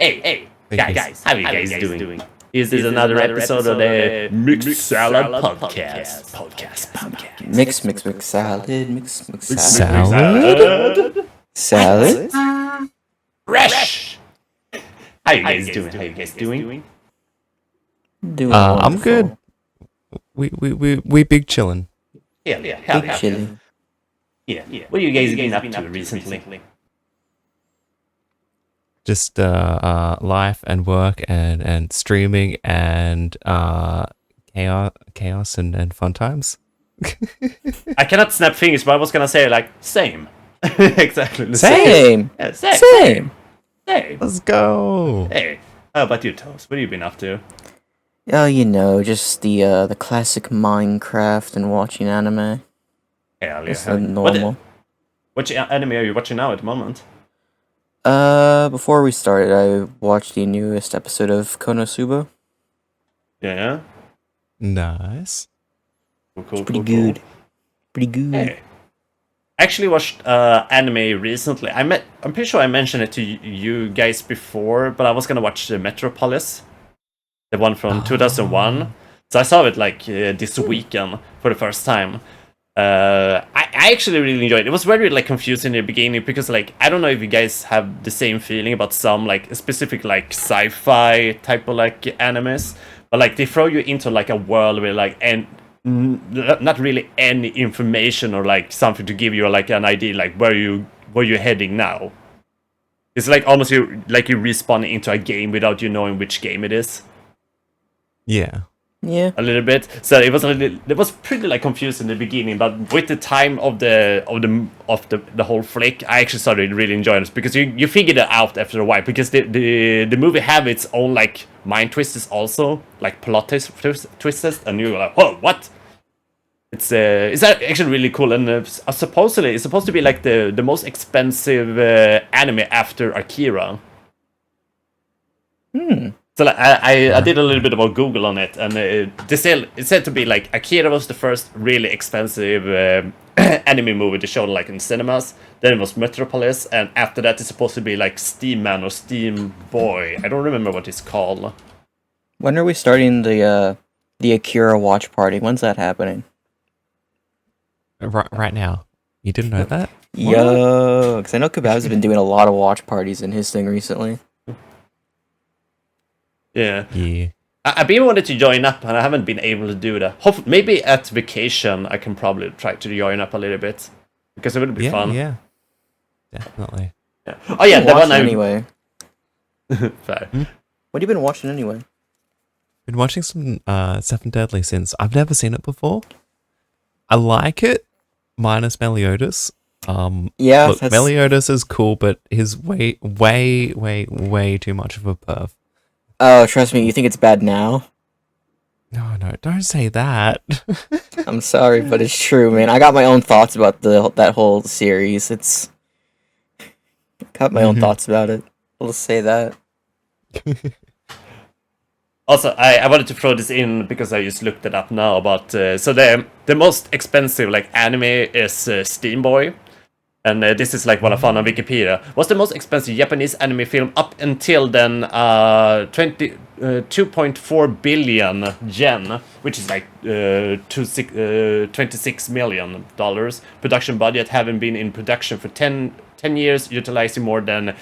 Hey, guys, how are you guys doing? This is another episode of the Mixed Salad Podcast. Mix salad. Mix Salad? salad. Fresh! How you guys doing? Doing I'm wonderful. good. We big chillin'. Yeah. Big chili. Yeah. What are you guys been up to recently? Just life and work and streaming and chaos and fun times. I cannot snap fingers, but I was gonna say same. Exactly. The Same. Yeah, Same. Same. Let's go. Hey, how about you, Toast? What have you been up to? Oh, just the classic Minecraft and watching anime. Hell Just yeah. normal. What anime are you watching now at the moment? Before we started, I watched the newest episode of Konosuba. Yeah. Nice. Cool. Pretty good. Pretty good. Hey. I actually watched anime recently. I'm pretty sure I mentioned it to you guys before, but I was gonna watch Metropolis, the one from 2001. So I saw it this weekend for the first time. I actually really enjoyed it. It was very confusing in the beginning because I don't know if you guys have the same feeling about some specific sci-fi type of animes, but they throw you into a world where not really any information or something to give you an idea where you're heading now. It's almost you respawn into a game without you knowing which game it is. Yeah. Yeah. A little bit. So it was pretty confusing in the beginning, but with the time of the whole flick, I actually started really enjoying it because you figured it out after a while because the movie have its own mind twists also, plot twists, and you're like, oh, what? It's actually really cool, and supposedly it's supposed to be the most expensive anime after Akira. So I did a little bit about Google on it, and it said to be Akira was the first really expensive anime movie they showed in cinemas. Then it was Metropolis, and after that it's supposed to be Steam Man or Steam Boy. I don't remember what it's called. When are we starting the Akira watch party? When's that happening? Right now. You didn't know that? Yo, because I know Kebab's been doing a lot of watch parties in his thing recently. Yeah. Yeah. I've wanted to join up, and I haven't been able to do that. Maybe at vacation I can probably try to join up a little bit because it would be fun. Yeah. Definitely. Yeah. Oh yeah, the one anyway. Fair. What have you been watching anyway? Been watching some Seven Deadly Sins. I've never seen it before. I like it, minus Meliodas. Yeah, look, Meliodas is cool, but he's way too much of a perv. Oh, trust me, you think it's bad now? No, don't say that. I'm sorry, but it's true, man. I got my own thoughts about that whole series. Got my own thoughts about it. I'll say that. Also, I wanted to throw this in because I just looked it up now. But so the most expensive anime is Steam Boy, and this is what I found on Wikipedia. Was the most expensive Japanese anime film up until then 2.4 billion yen, which is $26 million. Production budget having been in production for 10 years, utilizing more than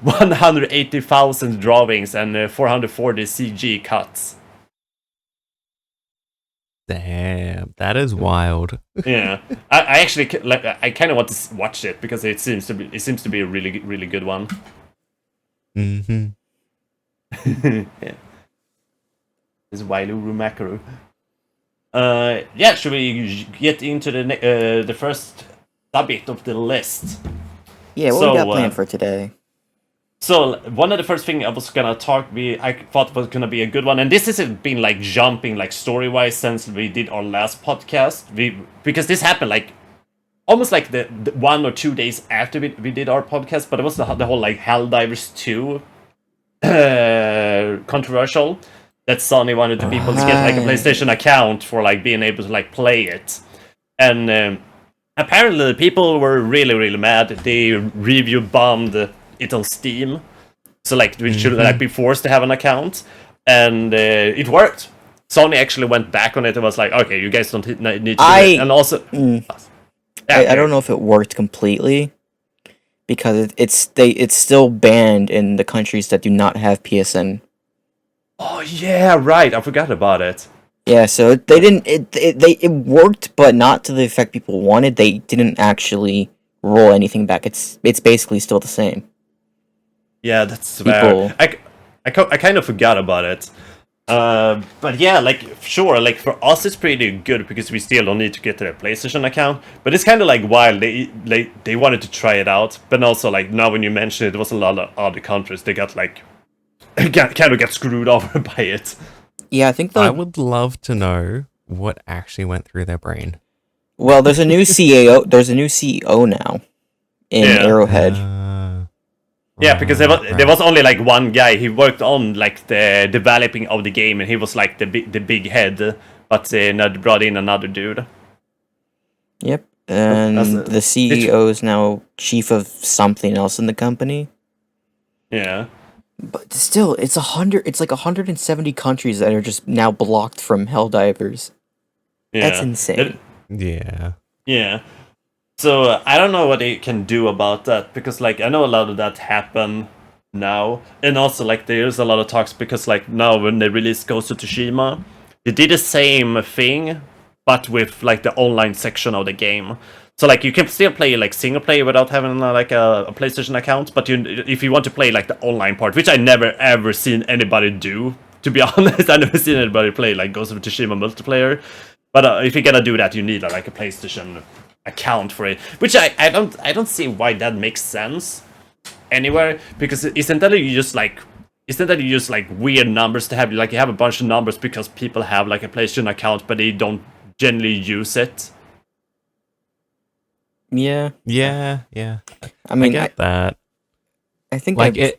180,000 drawings and 440 CG cuts. Damn, that is wild. Yeah, I actually I kind of want to watch it because it seems to be a really good one. Mm-hmm. Yeah. This is Wailuru Makaru. Yeah, should we get into the first subject of the list? Yeah, what we got planned for today? So one of the first things I was gonna I thought was gonna be a good one, and this hasn't been jumping story wise since we did our last podcast. Because this happened almost the 1 or 2 days after we did our podcast, but it was the whole Helldivers 2 controversial that Sony wanted the people to get a PlayStation account for being able to play it, and apparently people were really mad. They review bombed it on Steam, So like we should like be forced to have an account, and it worked. Sony actually went back on it and was like, okay, you guys don't need to do it. And also, I don't know if it worked completely because it's still banned in the countries that do not have PSN. Oh yeah, right. I forgot about it. Yeah, so they didn't. It worked, but not to the effect people wanted. They didn't actually roll anything back. It's basically still the same. Yeah, that's fair. I kind of forgot about it. But yeah, like sure, like for us it's pretty good because we still don't need to get to their PlayStation account. But it's kind of like wild. They wanted to try it out, but also like now when you mention it, there was a lot of other countries they got like kind of get screwed over by it. Yeah, I think I would love to know what actually went through their brain. Well, there's a new CEO. There's a new CEO now in Arrowhead. Yeah, because there was only like one guy. He worked on like the developing of the game, and he was like the big head. But they brought in another dude. Yep, and the CEO is now chief of something else in the company. Yeah, but still, it's 100. It's like 170 countries that are just now blocked from Helldivers. Yeah. That's insane. Yeah. So I don't know what they can do about that because like I know a lot of that happen now, and also like there's a lot of talks because like now when they released Ghost of Tsushima, they did the same thing but with like the online section of the game. So like you can still play like single player without having like a PlayStation account, but if you want to play like the online part, which I never ever seen anybody do. To be honest, I never seen anybody play like Ghost of Tsushima multiplayer. But if you're gonna do that, you need like a PlayStation account for it, which I don't see why that makes sense anywhere, because isn't that you just like weird numbers to have, like you have a bunch of numbers because people have like a PlayStation account but they don't generally use it. Yeah. I mean, I get that. I think like it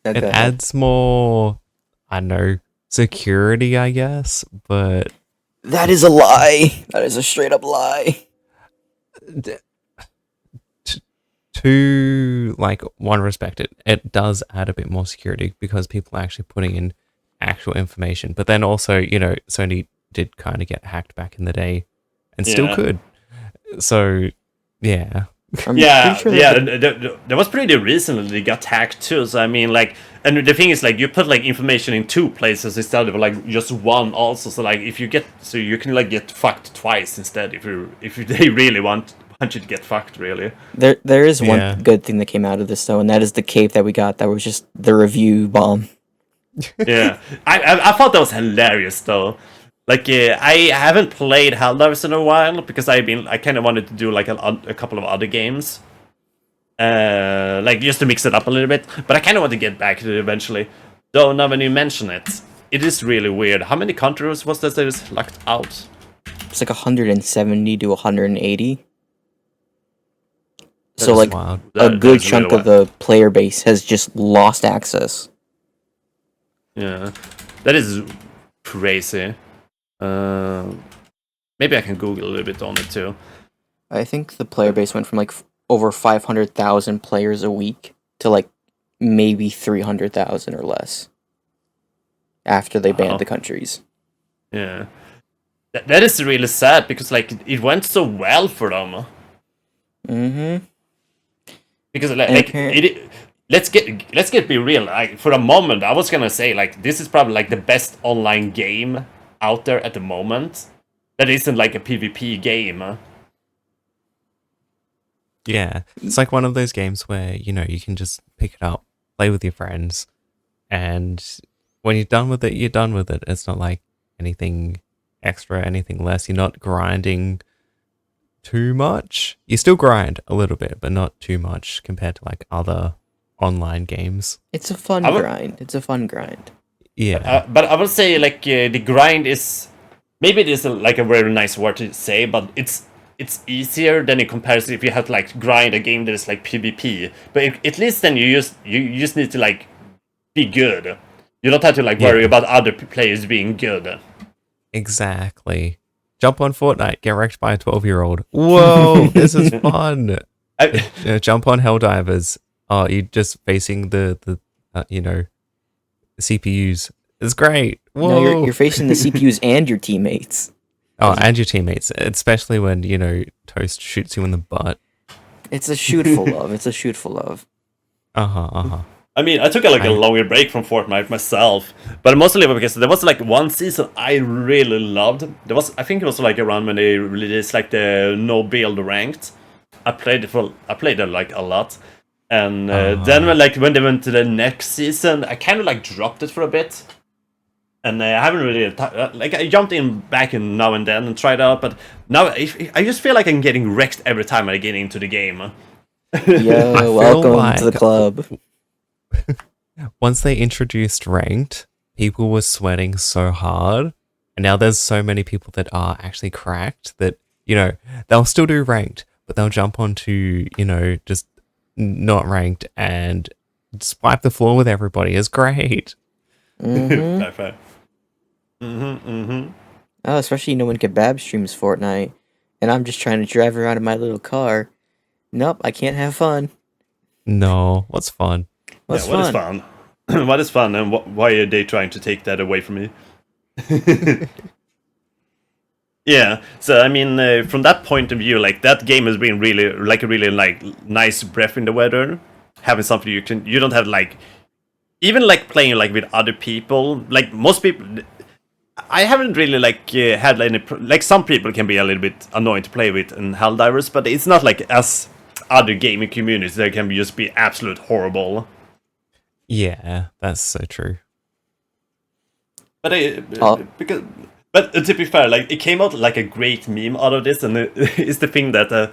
adds more, I don't know, security, I guess, but that is a lie. That is a straight up lie. To like one respect, it does add a bit more security because people are actually putting in actual information. But then also, you know, Sony did kind of get hacked back in the day, and still could. So yeah. That was pretty recently they got hacked too. So I mean, like, and the thing is, like, you put like information in 2 places instead of like just one. Also, so like, if you get, so you can like get fucked twice instead if they really want you to get fucked. Really, there is one good thing that came out of this though, and that is the cape that we got. That was just the review bomb. Yeah, I thought that was hilarious though. Like, I haven't played Helldivers in a while because I kind of wanted to do like a couple of other games, like just to mix it up a little bit. But I kind of want to get back to it eventually. Though now when you mention it, it is really weird. How many countries was that is locked out? It's like 170 to 180. So like a good chunk of the player base has just lost access. Yeah, that is crazy. Maybe I can Google a little bit on it too. I think the player base went from like over 500,000 players a week to like maybe 300,000 or less after they banned the countries. Yeah, that is really sad because like it went so well for them. Mm-hmm. Because let's be real. Like, for a moment, I was gonna say like this is probably like the best online game out there at the moment that isn't like a PvP game. Yeah, it's like one of those games where, you know, you can just pick it up, play with your friends, and when you're done with it, you're done with it. It's not like anything extra, anything less. You're not grinding too much. You still grind a little bit, but not too much compared to like other online games. It's a fun grind. It's a fun grind. Yeah, but I would say like the grind is, maybe it is like a very nice word to say, but it's easier than in comparison if you have to like grind a game that is like PvP. But at least then you just need to like be good. You don't have to like worry about other players being good. Exactly. Jump on Fortnite, get wrecked by a 12-year-old. Whoa, this is fun. Jump on Helldivers, Oh, you're just facing the CPUs. It's great. No, Whoa. you're facing the CPUs and your teammates. Oh, and your teammates, especially when, Toast shoots you in the butt. It's a shoot for love. It's a shoot for love. Uh-huh. I mean, I took a longer break from Fortnite myself, but mostly because there was like one season I really loved. I think it was like around when they released like the no build ranked. I played it like a lot, and then when they went to the next season, I kind of like dropped it for a bit, and I haven't really I jumped in back in now and then and tried out, but now I just feel like I'm getting wrecked every time I get into the game. Yeah, welcome to the club. Once they introduced ranked, people were sweating so hard, and now there's so many people that are actually cracked that, they'll still do ranked, but they'll jump onto, just not ranked and swipe the floor with everybody. It's great. Fair. Oh, especially when Kebab streams Fortnite, and I'm just trying to drive around in my little car. Nope, I can't have fun. No, what's fun? What is fun? What is fun, and why are they trying to take that away from me? Yeah, so I mean, from that point of view, like that game has been really like a really like nice breath in the weather. Having something you don't have like, even like playing like with other people. Like most people, I haven't really like had any like some people can be a little bit annoying to play with in Helldivers, but it's not like as other gaming communities that can just be absolute horrible. Yeah, that's so true. But to be fair, like it came out like a great meme out of this, and it's the thing that the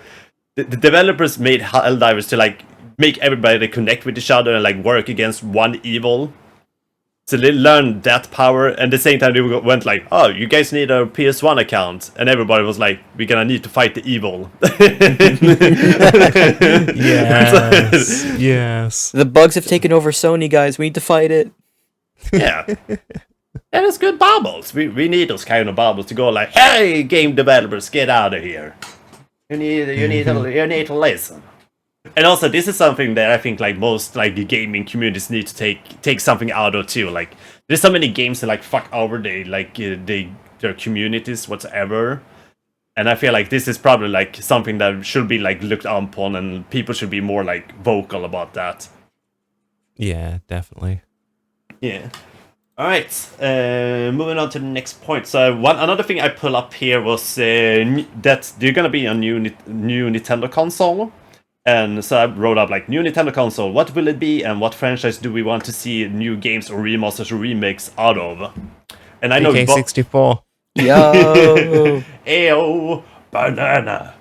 developers made Helldivers to like make everybody connect with each other and like work against one evil. So they learned that power, and at the same time they went like, "Oh, you guys need a PS1 account," and everybody was like, "We're gonna need to fight the evil." Yes, yes. The bugs have taken over Sony, guys. We need to fight it. Yeah. And it's good bubbles. We need those kind of bubbles to go like, "Hey, game developers, get out of here. You need to listen." And also, this is something that I think like most like the gaming communities need to take something out of too. Like, there's so many games that like fuck over their communities whatsoever, and I feel like this is probably like something that should be like looked upon, and people should be more like vocal about that. Yeah, definitely. Yeah. All right. Moving on to the next point. So another thing I pull up here was that there's gonna be a new Nintendo console. And so I wrote up like new Nintendo console. What will it be, and what franchise do we want to see new games or remasters or remakes out of? And I know BK64. Yo, Ayo, banana.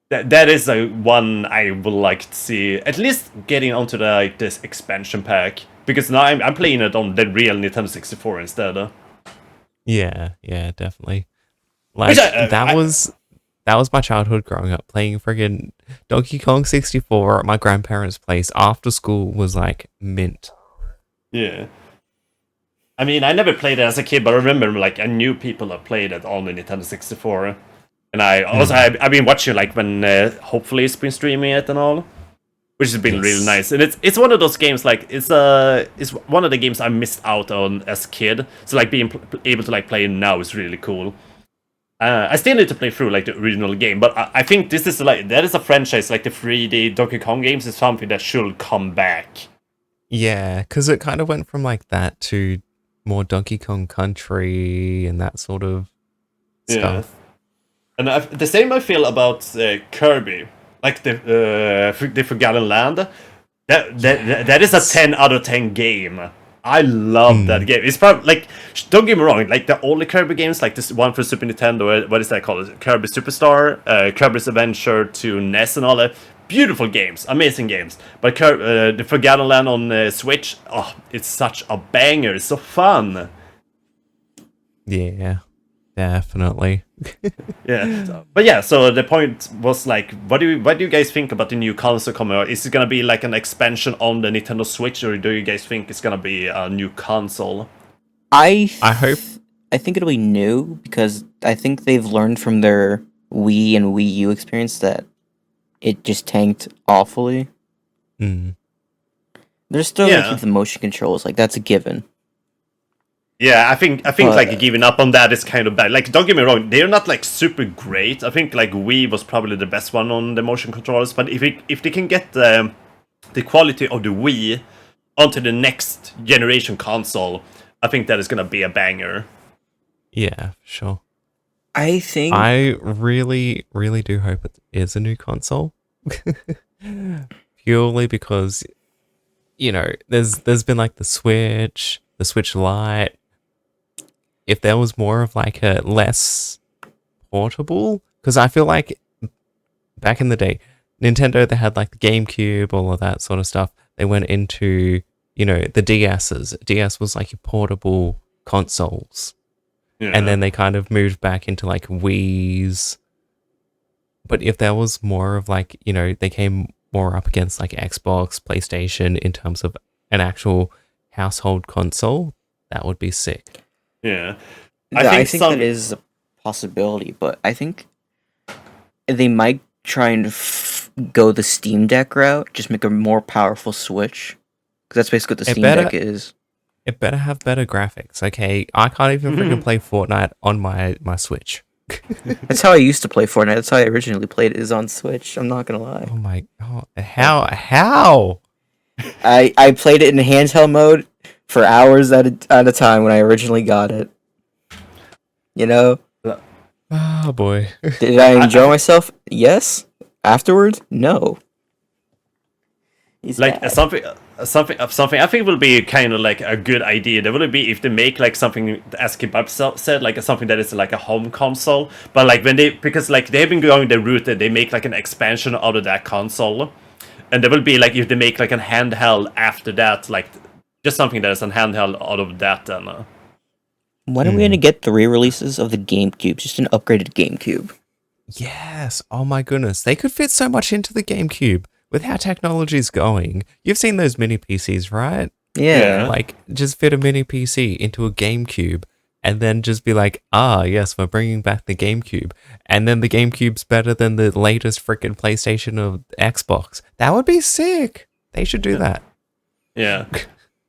That is one I would like to see at least getting onto this expansion pack, because now I'm playing it on the real Nintendo 64 instead. Yeah, definitely. Like that was my childhood growing up, playing friggin' Donkey Kong 64 at my grandparents' place after school was like mint. Yeah. I mean, I never played it as a kid, but I remember like I knew people that played it on the Nintendo 64. And I also I've been watching like when hopefully it's been streaming it and all, which has been really nice. And it's one of those games like it's one of the games I missed out on as a kid. So like being able to like play it now is really cool. I still need to play through like the original game, but I think this is like that is a franchise like the 3D Donkey Kong games is something that should come back. Yeah, because it kind of went from like that to more Donkey Kong Country and that sort of stuff. And the same I feel about Kirby, like the Forgotten Land. That is a 10 out of 10 game. I love that game. It's probably like, don't get me wrong, like the older Kirby games, like this one for Super Nintendo, what is that called? Kirby Superstar, Kirby's Adventure to NES and all that. Beautiful games, amazing games. But the Forgotten Land on Switch, oh, it's such a banger. It's so fun. Yeah, definitely. But yeah, so the point was like, what do you guys think about the new console coming out? Is it gonna be like an expansion on the Nintendo Switch, or do you guys think it's gonna be a new console? I hope. I think it'll be new because I think they've learned from their Wii and Wii U experience that it just tanked awfully. Mm. They're still gonna Yeah. keep the motion controls, like that's a given. Yeah, I think like giving up on that is kind of bad. Like, don't get me wrong, they're not like super great. I think like Wii was probably the best one on the motion controllers. But if they can get the quality of the Wii onto the next generation console, I think that is gonna be a banger. Yeah, sure. I think I really, really do hope it is a new console. Purely because, you know, there's been like the Switch Lite. If there was more of like a less portable, because I feel like back in the day, Nintendo, they had like the GameCube, all of that sort of stuff. They went into, you know, the DS's. DS was like your portable consoles. Yeah. And then they kind of moved back into like Wii's. But if there was more of like, you know, they came more up against like Xbox, PlayStation in terms of an actual household console, that would be sick. Yeah. I think that is a possibility, but I think they might try and go the Steam Deck route, just make a more powerful Switch. Because that's basically what the Steam Deck is. It better have better graphics, okay? I can't even freaking play Fortnite on my Switch. That's how I used to play Fortnite. That's how I originally played it, is on Switch. I'm not gonna lie. Oh my god. How? I played it in handheld mode for hours at a time when I originally got it. You know? Oh boy. Did I enjoy myself? Yes. Afterwards? No. He's Like bad. something I think will be kind of like a good idea. That would be if they make like something, as Kebab said, like something that is like a home console. But like because like they've been going the route that they make like an expansion out of that console, and there will be like if they make like a handheld after that, like just something that is a handheld out of that. Then When are we gonna get the re-releases of the GameCube? Just an upgraded GameCube. Yes. Oh my goodness. They could fit so much into the GameCube with how technology's going. You've seen those mini PCs, right? Yeah. Like, just fit a mini PC into a GameCube and then just be like, yes, we're bringing back the GameCube. And then the GameCube's better than the latest freaking PlayStation or Xbox. That would be sick. They should do that. yeah.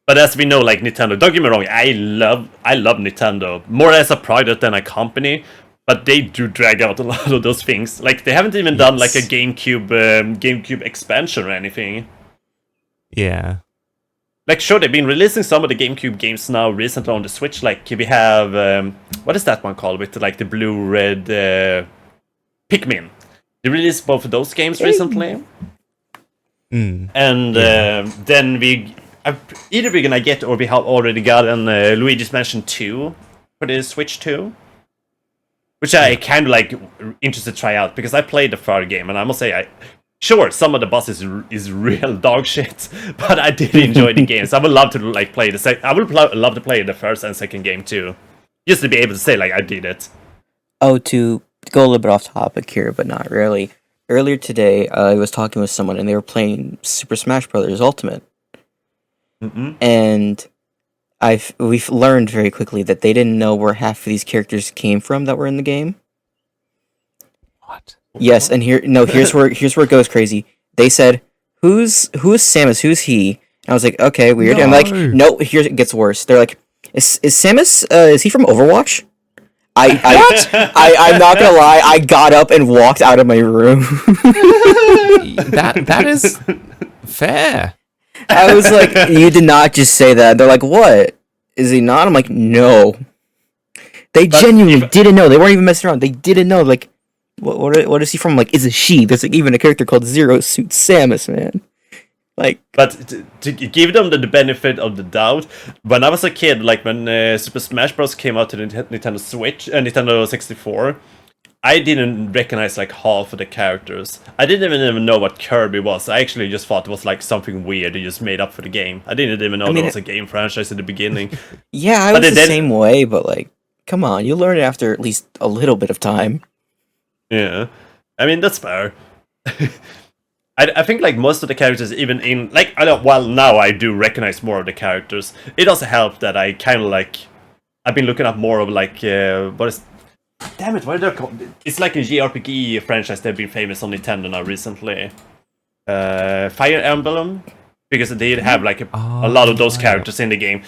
But as we know, like Nintendo, don't get me wrong, I love Nintendo more as a product than a company. But they do drag out a lot of those things. Like they haven't even done like a GameCube expansion or anything. Yeah. Like sure, they've been releasing some of the GameCube games now recently on the Switch. Like we have what is that one called with like the blue-red Pikmin? They released both of those games recently. Mm. And then either we're gonna get or we have already gotten Luigi's Mansion 2 for the Switch 2. Which I kind of like interested to try out because I played the third game and I must say, sure, some of the bosses is real dog shit, but I did enjoy the game. So I would love to like play I would love to play the first and second game too, just to be able to say like I did it. Oh, to go a little bit off topic here, but not really. Earlier today, I was talking with someone and they were playing Super Smash Bros. Ultimate, and we've learned very quickly that they didn't know where half of these characters came from that were in the game. What? Yes, and here's where it goes crazy. They said, "Who's Samus? Who's he?" And I was like, "Okay, weird." And I'm like, "No, here it gets worse." They're like, "Is Samus? Is he from Overwatch?" I'm not gonna lie. I got up and walked out of my room. That is fair. I was like, "You did not just say that." They're like, "What? Is he not?" I'm like, "No." They genuinely didn't know. They weren't even messing around. They didn't know. Like, what is he from? Like, is a she? There's like, even a character called Zero Suit Samus, man. Like, but to give them the benefit of the doubt, when I was a kid, like when Super Smash Bros. Came out to the Nintendo Switch, Nintendo 64, I didn't recognize like half of the characters. I didn't even know what Kirby was. I actually just thought it was like something weird they just made up for the game. I didn't even know there was a game franchise in the beginning. Yeah, I was the same way, but like, come on, you learn it after at least a little bit of time. Yeah, I mean that's fair. I think like most of the characters, even in like now I do recognize more of the characters. It also helped that I kind of like I've been looking up more of like Damn it, what are they called? It's like a JRPG franchise that's been famous on Nintendo now recently. Fire Emblem, because they did have like a lot of those characters in the game.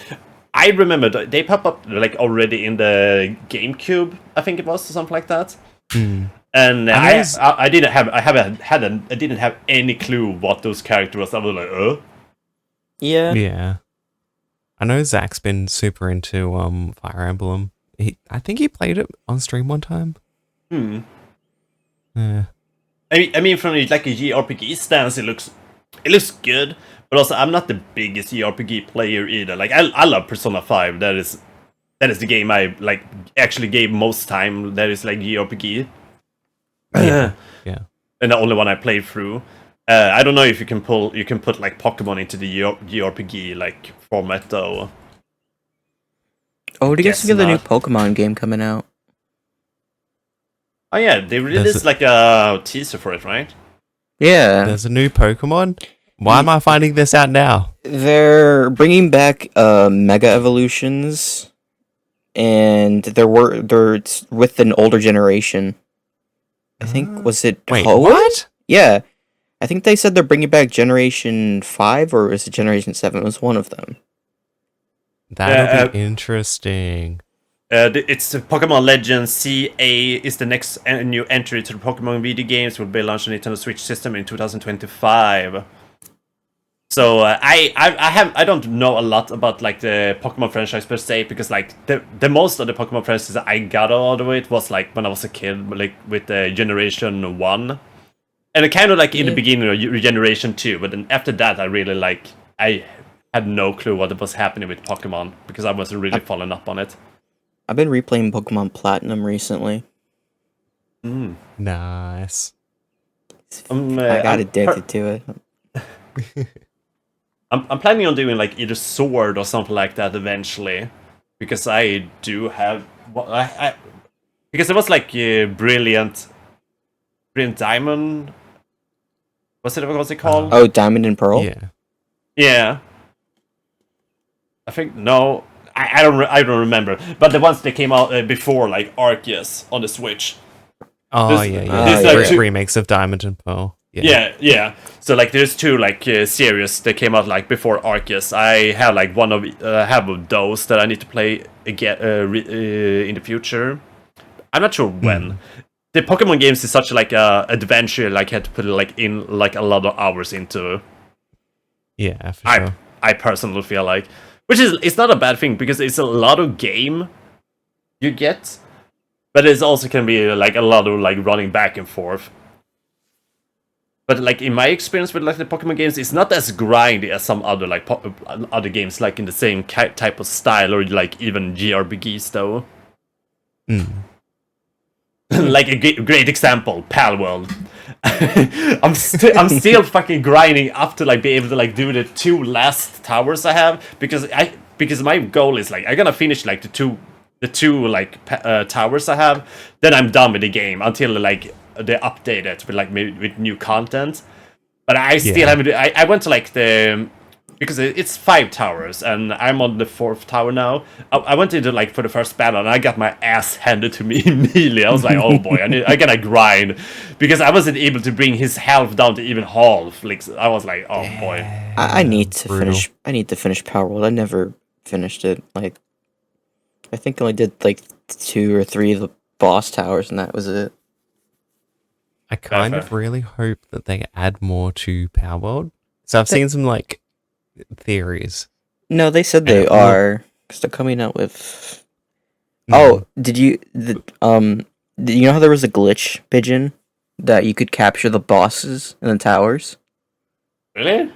I remember they pop up like already in the GameCube, I think it was, or something like that. And I didn't have any clue what those characters was. I was like, Yeah. I know Zach's been super into Fire Emblem. I think he played it on stream one time. Yeah. I mean, from like a JRPG stance, it looks good, but also I'm not the biggest JRPG player either. Like I love Persona 5. That is the game I like actually gave most time. That is like JRPG. Yeah. And the only one I played through. I don't know if you can put like Pokemon into the JRPG like format though. Oh, do you guys Guess think of the new not. Pokemon game coming out? Oh yeah, they released like a teaser for it, right? Yeah. There's a new Pokemon? Why am I finding this out now? They're bringing back Mega Evolutions, and they're with an older generation. I think, was it Wait, Toad? what? Yeah. I think they said they're bringing back Generation 5, or is it Generation 7? It was one of them. That'll be interesting. It's Pokemon Legends CA is the next new entry to the Pokemon video games. Will be launched on Nintendo Switch system in 2025. So I don't know a lot about like the Pokemon franchise per se, because like the most of the Pokemon franchise I got out of it was like when I was a kid, like with the Generation 1, and it kind of like in the beginning of Generation 2, but then after that I had no clue what was happening with Pokemon because I wasn't really following up on it. I've been replaying Pokemon Platinum recently. Nice. I got addicted to it. I'm planning on doing like either Sword or something like that eventually, because I do have because it was like Brilliant Diamond. What's it called? Oh, Diamond and Pearl? Yeah. I think no. I don't remember. But the ones that came out before, like Arceus on the Switch. Oh, there's yeah. like two Remakes of Diamond and Pearl. Yeah. So like, there's two like series that came out like before Arceus. I have like have of those that I need to play again in the future. I'm not sure when. The Pokemon games is such like a adventure. Like, had to put like in like a lot of hours into. Yeah, for sure. I personally feel like, which is, it's not a bad thing because it's a lot of game you get, but it also can be like a lot of like running back and forth. But like in my experience with like the Pokemon games, it's not as grindy as some other like other games like in the same type of style, or like even JRPGs though. Like a great example, Palworld. I'm still fucking grinding up to like be able to like do the 2 last towers I have, because my goal is like I'm gonna finish like the two like towers I have, then I'm done with the game until like they update it with like with new content. But I still haven't. I went to like because it's 5 towers and I'm on the 4th tower now. I went into like for the first battle and I got my ass handed to me immediately. I was like, oh boy, I gotta grind, because I wasn't able to bring his health down to even half. Like, I was like, oh boy. I need to finish. I need to finish Power World. I never finished it. Like, I think I only did like 2 or 3 of the boss towers, and that was it. I kind of really hope that they add more to Power World. So I've seen some like theories. No, they said they are, because they're coming out with. Oh, did you know how there was a glitch, Pigeon, that you could capture the bosses in the towers? Really?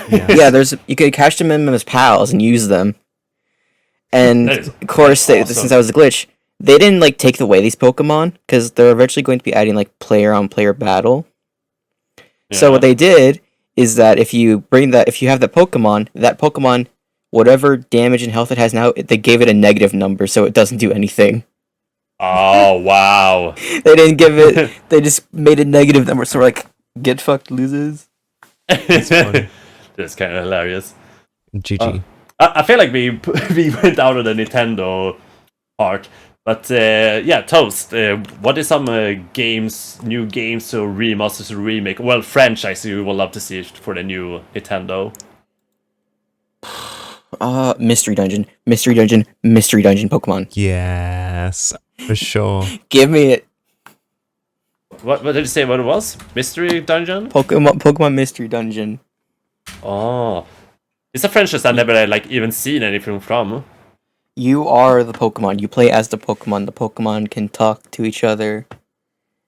Yeah, you could catch them in as pals and use them. And of course, since that was a glitch, they didn't like take away these Pokemon, because they're eventually going to be adding like player-on-player battle. Yeah. So what they did is that if you have that Pokemon, whatever damage and health it has now, they gave it a negative number, so it doesn't do anything. Oh, wow. They didn't give it, they just made a negative number, so we're like, get fucked, losers. That's funny. That's kind of hilarious. GG. I feel like we went out of the Nintendo part. But yeah, Toast. What is some new games or remasters or remake? Well, franchise you will love to see for the new Nintendo. Mystery Dungeon, Mystery Dungeon, Mystery Dungeon Pokemon. Yes, for sure. Give me it. What did you say? What it was? Mystery Dungeon? Pokemon Mystery Dungeon. Oh, it's a franchise I never like even seen anything from. You are the Pokemon. You play as the Pokemon. The Pokemon can talk to each other.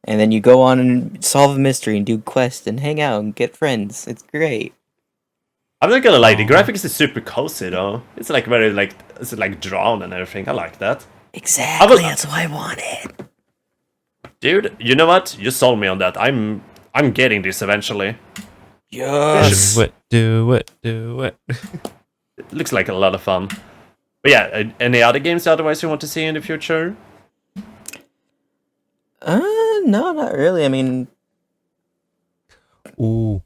And then you go on and solve a mystery and do quests and hang out and get friends. It's great. I'm not gonna lie, the graphics is super cozy though. It's like very like it's like drawn and everything. I like that. Exactly, that's what I wanted. Dude, you know what? You sold me on that. I'm getting this eventually. Yes. Do it. It looks like a lot of fun. But yeah, any other games otherwise you want to see in the future? No, not really. I mean, Ooh.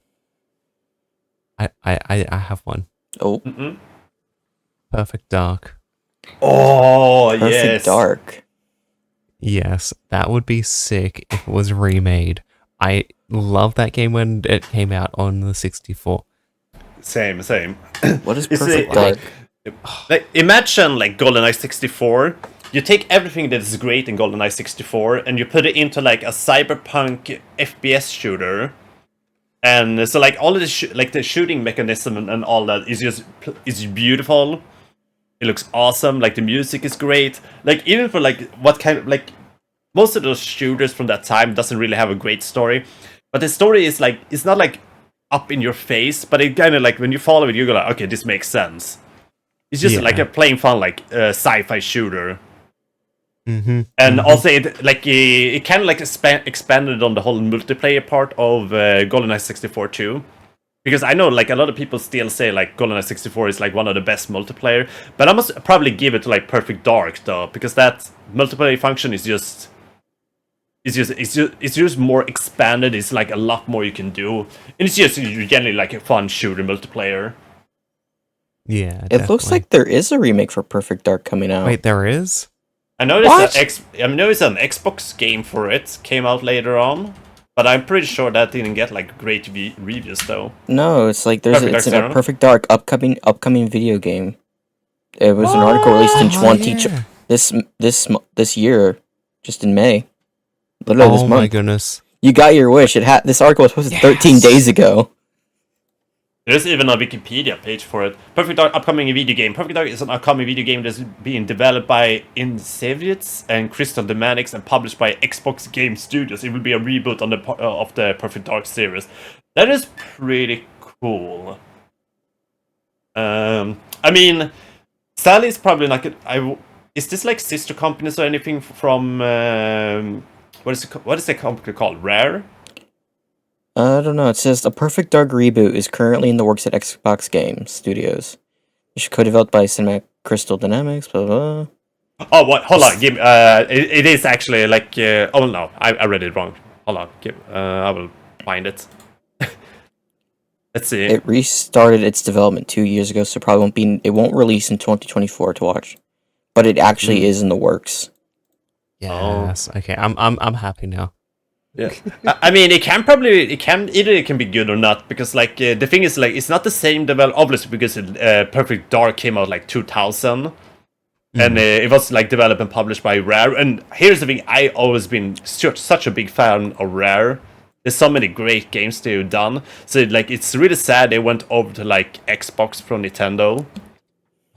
I have one. oh, Perfect Dark. Oh, Perfect yes. Dark. Yes, that would be sick if it was remade. I loved that game when it came out on the 64. Same. What is Is Perfect it- Dark? Like imagine like GoldenEye 64. You take everything that is great in GoldenEye 64 and you put it into like a cyberpunk FPS shooter. And so like all of the like the shooting mechanism and all that is beautiful. It looks awesome. Like the music is great. Like even for like what kind of like most of those shooters from that time doesn't really have a great story, but the story is like it's not like up in your face, but it kind of like when you follow it, you go like, okay, this makes sense. It's just Yeah. like a plain fun like sci-fi shooter. Mm-hmm. And also, it kind of like expanded on the whole multiplayer part of GoldenEye 64 too. Because I know like a lot of people still say like GoldenEye 64 is like one of the best multiplayer, but I must probably give it to like Perfect Dark though, because that multiplayer function is just it's just more expanded. It's like a lot more you can do, and it's just generally like a fun shooter multiplayer. Yeah, It looks like there is a remake for Perfect Dark coming out. Wait, there is? I know there's an Xbox game for it came out later on, but I'm pretty sure that didn't get like great reviews though. No, it's like Perfect it's Dark like Zero? a Perfect Dark upcoming video game. It was an article released in Oh, yeah. this year, just in May. Literally this Oh month. my goodness. You got your wish. This article was posted 13 days ago. There's even a Wikipedia page for it. Perfect Dark upcoming video game. Perfect Dark is an upcoming video game that's being developed by Insevits and Crystal Dynamics and published by Xbox Game Studios. It will be a reboot on of the Perfect Dark series. That is pretty cool. I mean, Sally's probably not good. Is this like sister companies or anything from what is the company called? Rare? I don't know. It says a Perfect Dark reboot is currently in the works at Xbox Game Studios. It's co-developed by Cinematic Crystal Dynamics. Blah blah. Oh, what? Hold on. It is actually like. Oh no, I read it wrong. Hold on. I will find it. Let's see. It restarted its development 2 years ago, so probably it won't release in 2024 to watch. But it actually is in the works. Yes. Okay, I'm happy now. Yeah. I mean, it can be good or not because like the thing is like it's not the same obviously because Perfect Dark came out like 2000. And it was like developed and published by Rare. And here's the thing: I always been such a big fan of Rare. There's so many great games they've done. So like it's really sad they went over to like Xbox from Nintendo.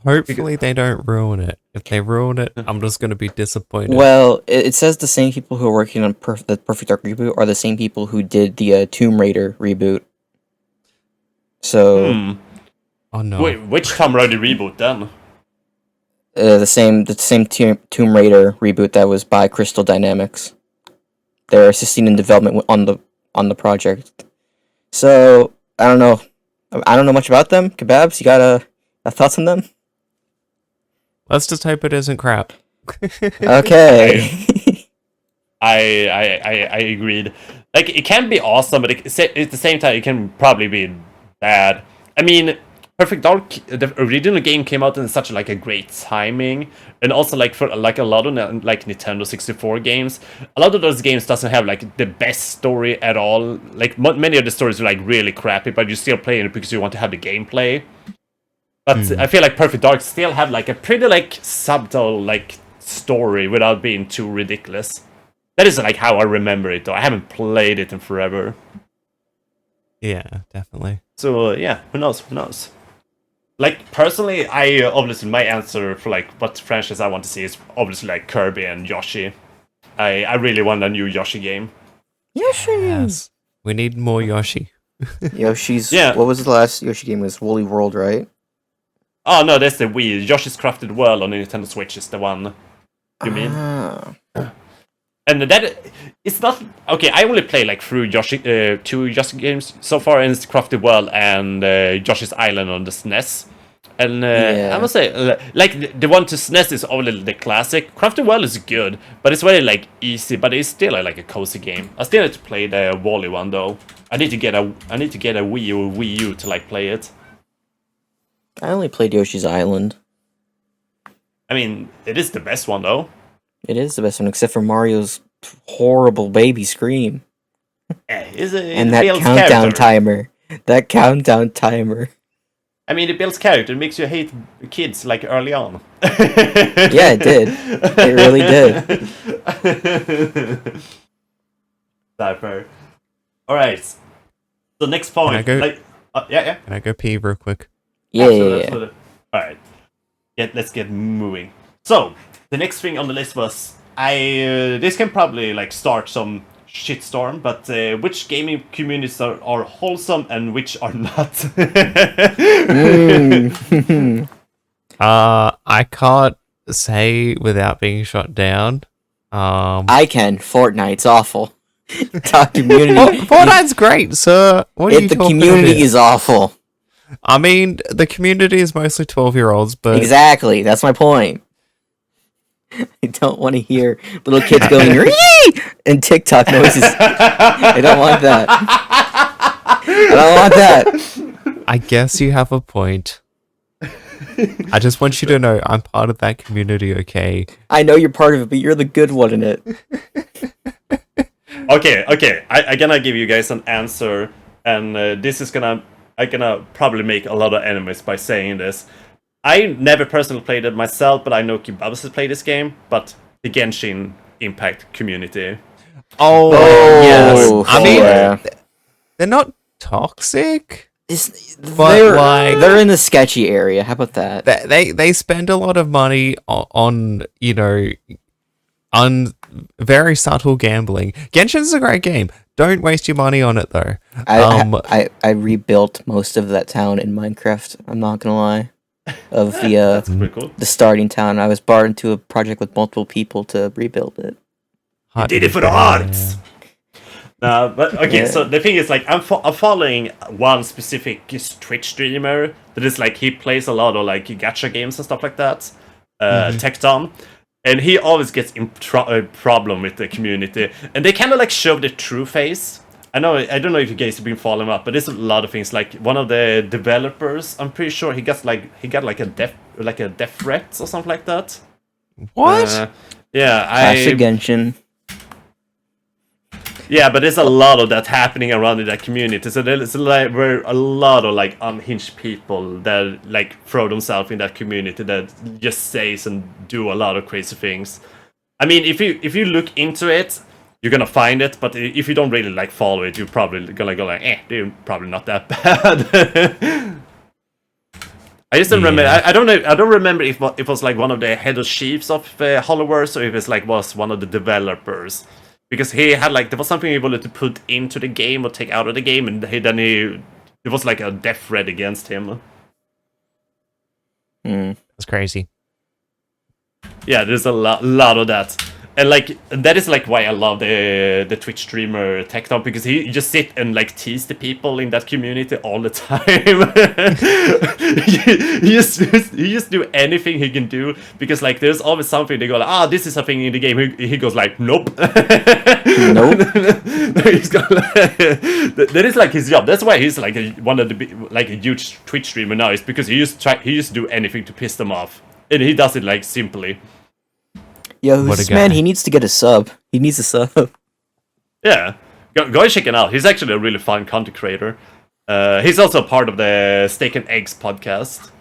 Hopefully they don't ruin it. If they ruin it, I'm just gonna be disappointed. Well, it says the same people who are working on the Perfect Dark reboot are the same people who did the Tomb Raider reboot. So, Oh no. Wait, which Tomb Raider reboot then? the same Tomb Raider reboot that was by Crystal Dynamics. They're assisting in development on the project. So I don't know. I don't know much about them. Kebabs, you got thoughts on them? Let's just hope it isn't crap. Okay. I agreed. Like it can be awesome, but at the same time it can probably be bad. I mean, Perfect Dark, the original game came out in such like a great timing, and also like for like a lot of like Nintendo 64 games, a lot of those games doesn't have like the best story at all. Like many of the stories are like really crappy, but you still play it because you want to have the gameplay. But I feel like Perfect Dark still have like a pretty like subtle like story without being too ridiculous. That is like how I remember it though. I haven't played it in forever. Yeah, definitely. So yeah, who knows? Who knows? Like personally, I obviously my answer for like what franchise I want to see is obviously like Kirby and Yoshi. I really want a new Yoshi game. Yoshi. Yes. We need more Yoshi. Yoshi's. Yeah. What was the last Yoshi game? It was Woolly World, right? Oh no, that's the Wii. Yoshi's Crafted World on the Nintendo Switch is the one you mean. Ah. And that it's not okay. I only play like through Yoshi, 2 Yoshi games so far, and it's Crafted World and Yoshi's Island on the SNES. And I must say, like the one to SNES is only the classic. Crafted World is good, but it's very like easy. But it's still like a cozy game. I still need to play the Wally one though. I need to get a Wii or Wii U to like play it. I only played Yoshi's Island. I mean, it is the best one though. It is the best one, except for Mario's horrible baby scream. And that countdown timer. That countdown timer. I mean, it builds character. It makes you hate kids like early on. Yeah, it did. It really did. Fair. All right. So next point. Can I go? Like, yeah. Can I go pee real quick? Yeah. Absolutely. All right. Let's get moving. So the next thing on the list was this can probably like start some shitstorm, but which gaming communities are wholesome and which are not? I can't say without being shot down. I can. Fortnite's awful. Talk community. Fortnite's great, sir. What are you The talking community about? is awful. I mean, the community is mostly 12-year-olds, but Exactly. That's my point. I don't want to hear little kids going "Ree!" and TikTok noises. I don't want that. I don't want that. I guess you have a point. I just want you to know I'm part of that community, okay? I know you're part of it, but you're the good one in it. Okay. I'm gonna give you guys an answer, and this is I'm gonna probably make a lot of enemies by saying this. I never personally played it myself, but I know Kibabs has played this game, but the Genshin Impact community. Oh, yes. I mean, yeah. they're not toxic. They're in the sketchy area. How about that? They spend a lot of money on on very subtle gambling. Genshin's a great game. Don't waste your money on it though. I rebuilt most of that town in Minecraft. I'm not gonna lie. Of the That's pretty cool. the starting town, I was brought into a project with multiple people to rebuild it. You did it for the arts. But okay, Yeah. so the thing is, like, I'm following one specific Twitch streamer that is like he plays a lot of like gacha games and stuff like that. Tecton, and he always gets in problem with the community, and they kind of like show the true face. I don't know if you guys have been following up, but there's a lot of things. Like one of the developers, I'm pretty sure he got like a death threat or something like that. What? Yeah, Classic Genshin. Yeah, but there's a lot of that happening around in that community. So there's like a lot of like unhinged people that like throw themselves in that community that just says and do a lot of crazy things. I mean, if you look into it, you're gonna find it. But if you don't really like follow it, you're probably gonna go like, they're probably not that bad. I just don't remember. I don't know. I don't remember if it was like one of the head of chiefs of Helldivers or if it's like was one of the developers. Because he had like there was something he wanted to put into the game or take out of the game, and it was like a death threat against him. That's crazy. Yeah, there's a lot of that. And like that is like why I love the Twitch streamer Techno, because he just sit and like tease the people in that community all the time. he just do anything he can do, because like there's always something they go like, this is something in the game. He goes like, nope. He's got that is like his job. That's why he's like one of the like a huge Twitch streamer now, is because he just do anything to piss them off, and he does it like simply. Yo, this man, he needs to get a sub. He needs a sub. Yeah, go check him out. He's actually a really fun content creator. He's also part of the Steak and Eggs podcast.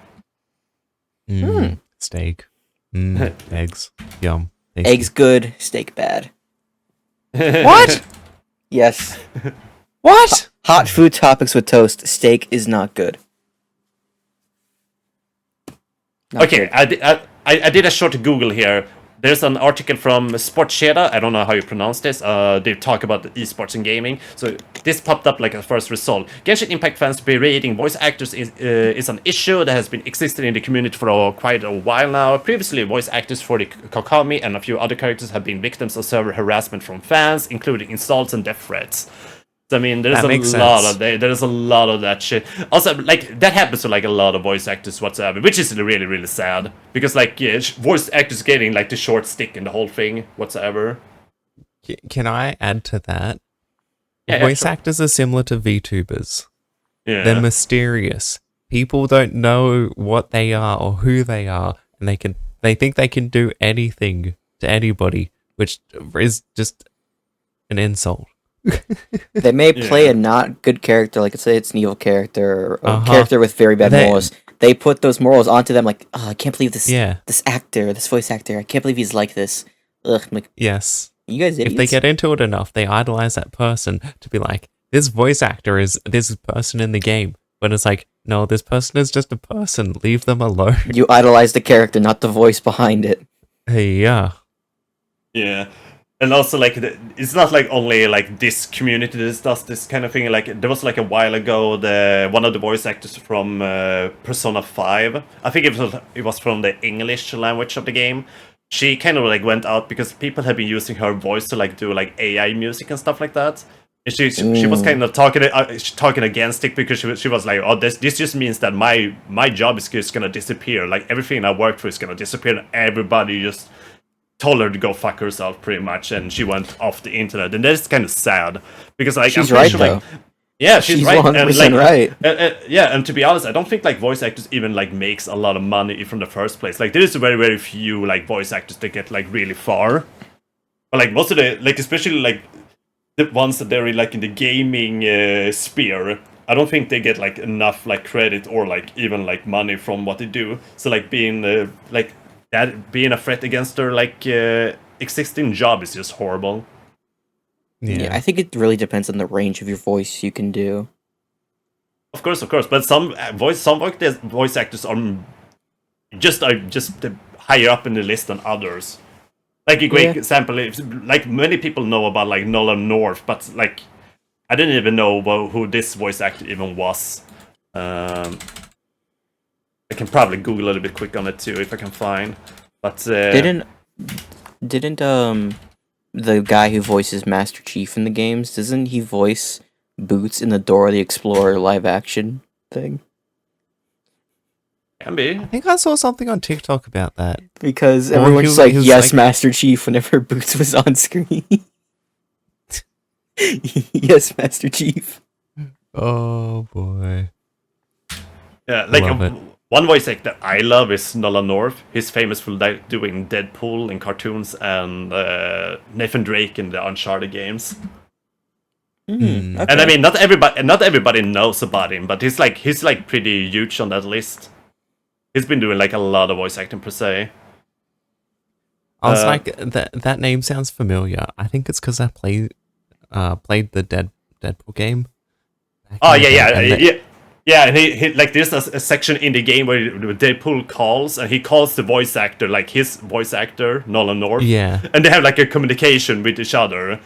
Steak. Eggs. Yum. Tasty. Eggs good, steak bad. What? Yes. What? Hot food topics with toast. Steak is not good. Not Okay, good. I did a short Google here. There's an article from Sportcheda, I don't know how you pronounce this, they talk about esports and gaming. So this popped up like a first result. Genshin Impact fans berating voice actors is an issue that has been existing in the community for quite a while now. Previously, voice actors for the Kokami and a few other characters have been victims of server harassment from fans, including insults and death threats. So, I mean, there's a lot of that shit. Also, like, that happens to, like, a lot of voice actors whatsoever, which is really, really sad. Because, like, voice actors getting, like, the short stick in the whole thing whatsoever. Can I add to that? Yeah, voice sure. actors are similar to VTubers. Yeah. They're mysterious. People don't know what they are or who they are, and they think they can do anything to anybody, which is just an insult. They may play a not good character, like let's say it's an evil character, or a character with very bad morals. They put those morals onto them, like, I can't believe this this voice actor, I can't believe he's like this. Ugh, I'm like, yes. You guys idiots? If they get into it enough, they idolize that person to be like, this voice actor is this person in the game. When it's like, no, this person is just a person. Leave them alone. You idolize the character, not the voice behind it. Yeah. Yeah. And also, like, it's not like only like this community that does this kind of thing. Like, there was like a while ago, one of the voice actors from Persona 5. I think it was from the English language of the game. She kind of like went out because people have been using her voice to like do like AI music and stuff like that. And she was kind of talking against it, because she was like, oh, this just means that my job is just gonna disappear. Like, everything I worked for is gonna disappear, and everybody just told her to go fuck herself, pretty much, and she went off the internet. And that's kind of sad, because like, she's right, though. Like, yeah, she's right. 100% and, like, right. Yeah, and to be honest, I don't think like voice actors even like makes a lot of money from the first place. Like, there is very, very few like voice actors that get like really far. But like most of the, like, especially like the ones that they're in, like in the gaming sphere, I don't think they get like enough like credit or like even like money from what they do. So like being like that being a threat against their like existing job is just horrible. Yeah, I think it really depends on the range of your voice you can do. Of course, but some voice actors are just higher up in the list than others. Like a great example, like many people know about like Nolan North, but like I didn't even know who this voice actor even was. I can probably Google a little bit quick on it too if I can find. But didn't the guy who voices Master Chief in the games, doesn't he voice Boots in the Dora the Explorer live action thing? Can be. I think I saw something on TikTok about that. Because everyone's like, yes, Master Chief, whenever Boots was on screen. Yes, Master Chief. Oh boy. Yeah, like one voice actor I love is Nolan North. He's famous for doing Deadpool in cartoons and Nathan Drake in the Uncharted games. Okay. And I mean, not everybody knows about him, but he's like pretty huge on that list. He's been doing like a lot of voice acting per se. I was like, that name sounds familiar. I think it's because I played the Deadpool game. Oh yeah. And he like there's a section in the game where Deadpool calls, and he calls the voice actor, like his voice actor Nolan North. Yeah. And they have like a communication with each other.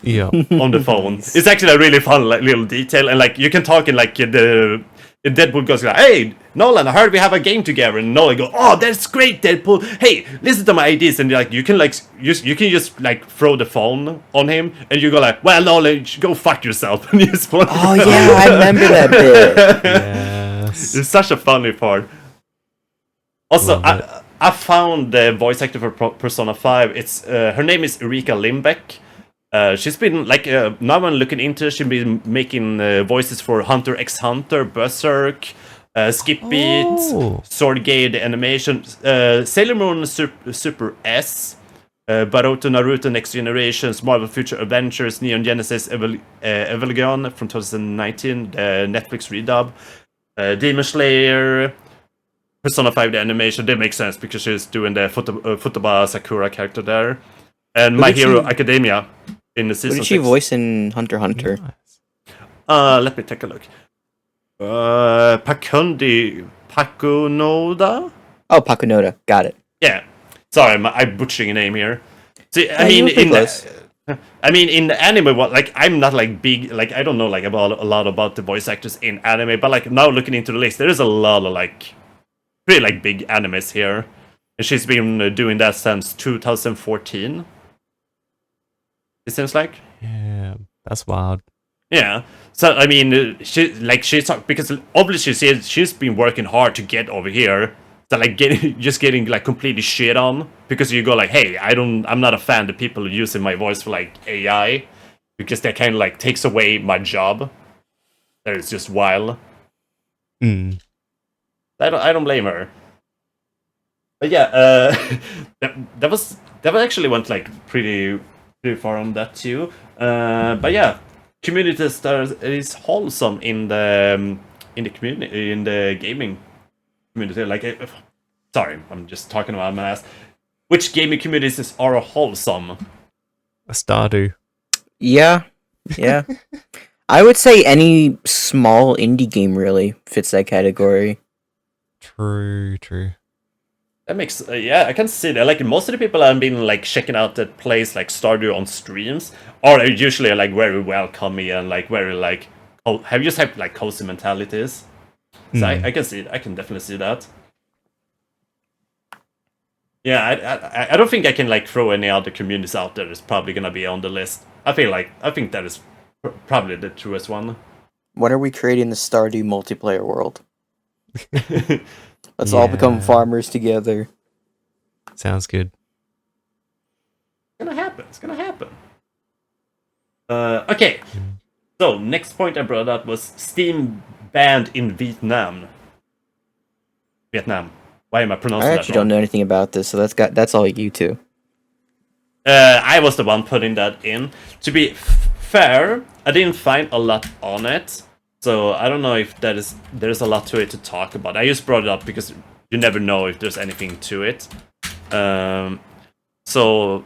Yeah. On the phone. It's actually a really fun like little detail, and like you can talk in like the Deadpool goes like, "Hey, Nolan, I heard we have a game together." And Nolan goes, "Oh, that's great, Deadpool. Hey, listen to my ideas." And like, you can just like throw the phone on him, and you go like, "Well, Nolan, go fuck yourself." And you just Oh yeah, I remember that bit. Yes. It's such a funny part. Also, Love it. I found the voice actor for Persona 5. It's her name is Erika Limbeck. She's been like now I'm looking into. She's been making voices for Hunter x Hunter, Berserk, Skip Beat, Oh. Swordgate the animation, Sailor Moon Super S, Baruto Naruto Next Generations, Marvel Future Adventures, Neon Genesis Evangelion from 2019, the Netflix redub, Demon Slayer, Persona 5 the animation. That makes sense because she's doing the Futaba Sakura character there, and My did Hero she- Academia in the Who season did she 6. voice in Hunter x Hunter? Nice. Let me take a look. Pakunoda? Oh, Pakunoda. Got it. Yeah. Sorry, I'm butchering a name here. See, Yeah, you were pretty close. in the anime, like I'm not like big, like I don't know like about a lot about the voice actors in anime, but like now looking into the list, there is a lot of like pretty like big animes here, and she's been doing that since 2014. It seems like. Yeah, that's wild. Yeah. So I mean, she's because obviously she's been working hard to get over here. So like getting like completely shit on because you go like, hey, I'm not a fan of people using my voice for like AI because that kind of like takes away my job. That is just wild. Mm. I don't blame her. But yeah, that was actually went like pretty far on that too. But yeah, community stars is wholesome in the community in the gaming community. Like, sorry, I'm just talking about my ass. Which gaming communities are wholesome? Stardew. Yeah, yeah. I would say any small indie game really fits that category. True. That makes yeah, I can see that. Like most of the people I've been like checking out that plays like Stardew on streams are usually like very welcoming and like very like have you just have like cozy mentalities. So I can see it. I can definitely see that. Yeah, I don't think I can like throw any other communities out there that's probably gonna be on the list. I think that is probably the truest one. When are we creating the Stardew multiplayer world? Let's all become Yeah. farmers together. Sounds good. It's gonna happen. It's gonna happen. Okay. So next point I brought up was Steam banned in Vietnam. Vietnam. Why am I I pronouncing that actually wrong? don't know anything about this, so that's all you two. I was the one putting that in. To be fair, I didn't find a lot on it, so I don't know if there's a lot to it to talk about. I just brought it up because you never know if there's anything to it. So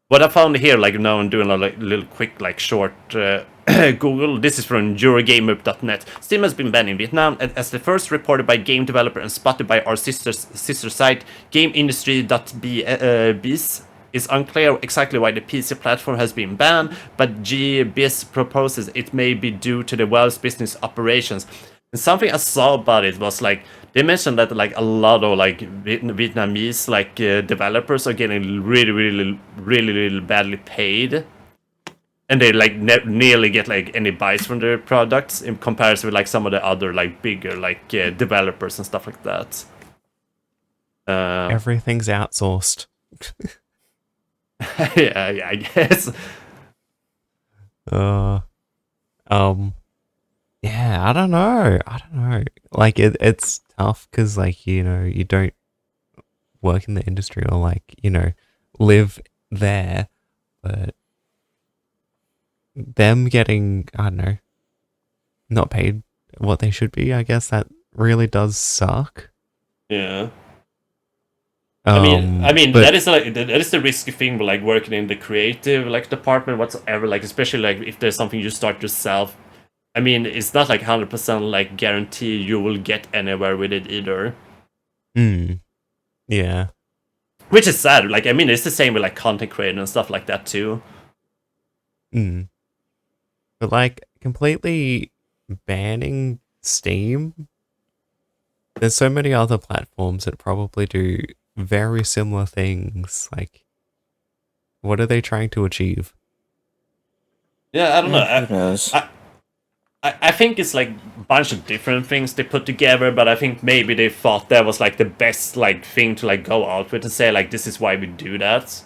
what I found here, like now I'm doing a like, little quick, like short Google. This is from Eurogamer.net. Steam has been banned in Vietnam as the first reported by game developer and spotted by our sister site GameIndustry.biz. It's unclear exactly why the PC platform has been banned, but GBiz proposes it may be due to the Wells business operations. And something I saw about it was like they mentioned that like a lot of like Vietnamese like developers are getting really badly paid, and they like nearly get like any buys from their products in comparison with like some of the other like bigger like developers and stuff like that. Everything's outsourced. Yeah, I guess. Yeah, I don't know. Like it's tough because like you don't work in the industry or like live there, but them getting I don't know not paid what they should be. I guess that really does suck. Yeah. I mean but that is like that is the risky thing with like working in the creative like department whatsoever, like especially like if there's something you start yourself. I mean, it's not like 100% like guarantee you will get anywhere with it either. Yeah. Which is sad. Like, I mean, it's the same with like content creating and stuff like that too. But like completely banning Steam there's so many other platforms that probably do very similar things. Like, what are they trying to achieve? Yeah, I don't know. Who knows? I think it's like a bunch of different things they put together, but I think maybe they thought that was like the best like thing to like go out with and say like this is why we do that.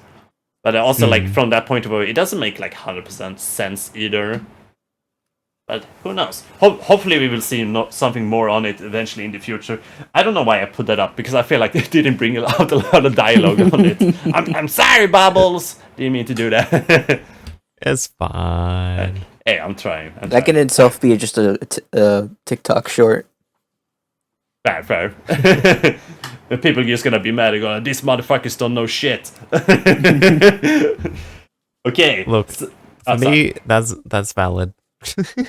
But also like from that point of view, it doesn't make like 100% sense either. But who knows? Hopefully we will see something more on it eventually in the future. I don't know why I put that up, because I feel like they didn't bring out a lot of dialogue on it. I'm sorry, Bubbles! Didn't mean to do that. It's fine. Hey, I'm trying. That can in itself be just a TikTok short. Fair. The people are just gonna be mad and go, these motherfuckers don't know shit. Okay. Look, for me, that's valid.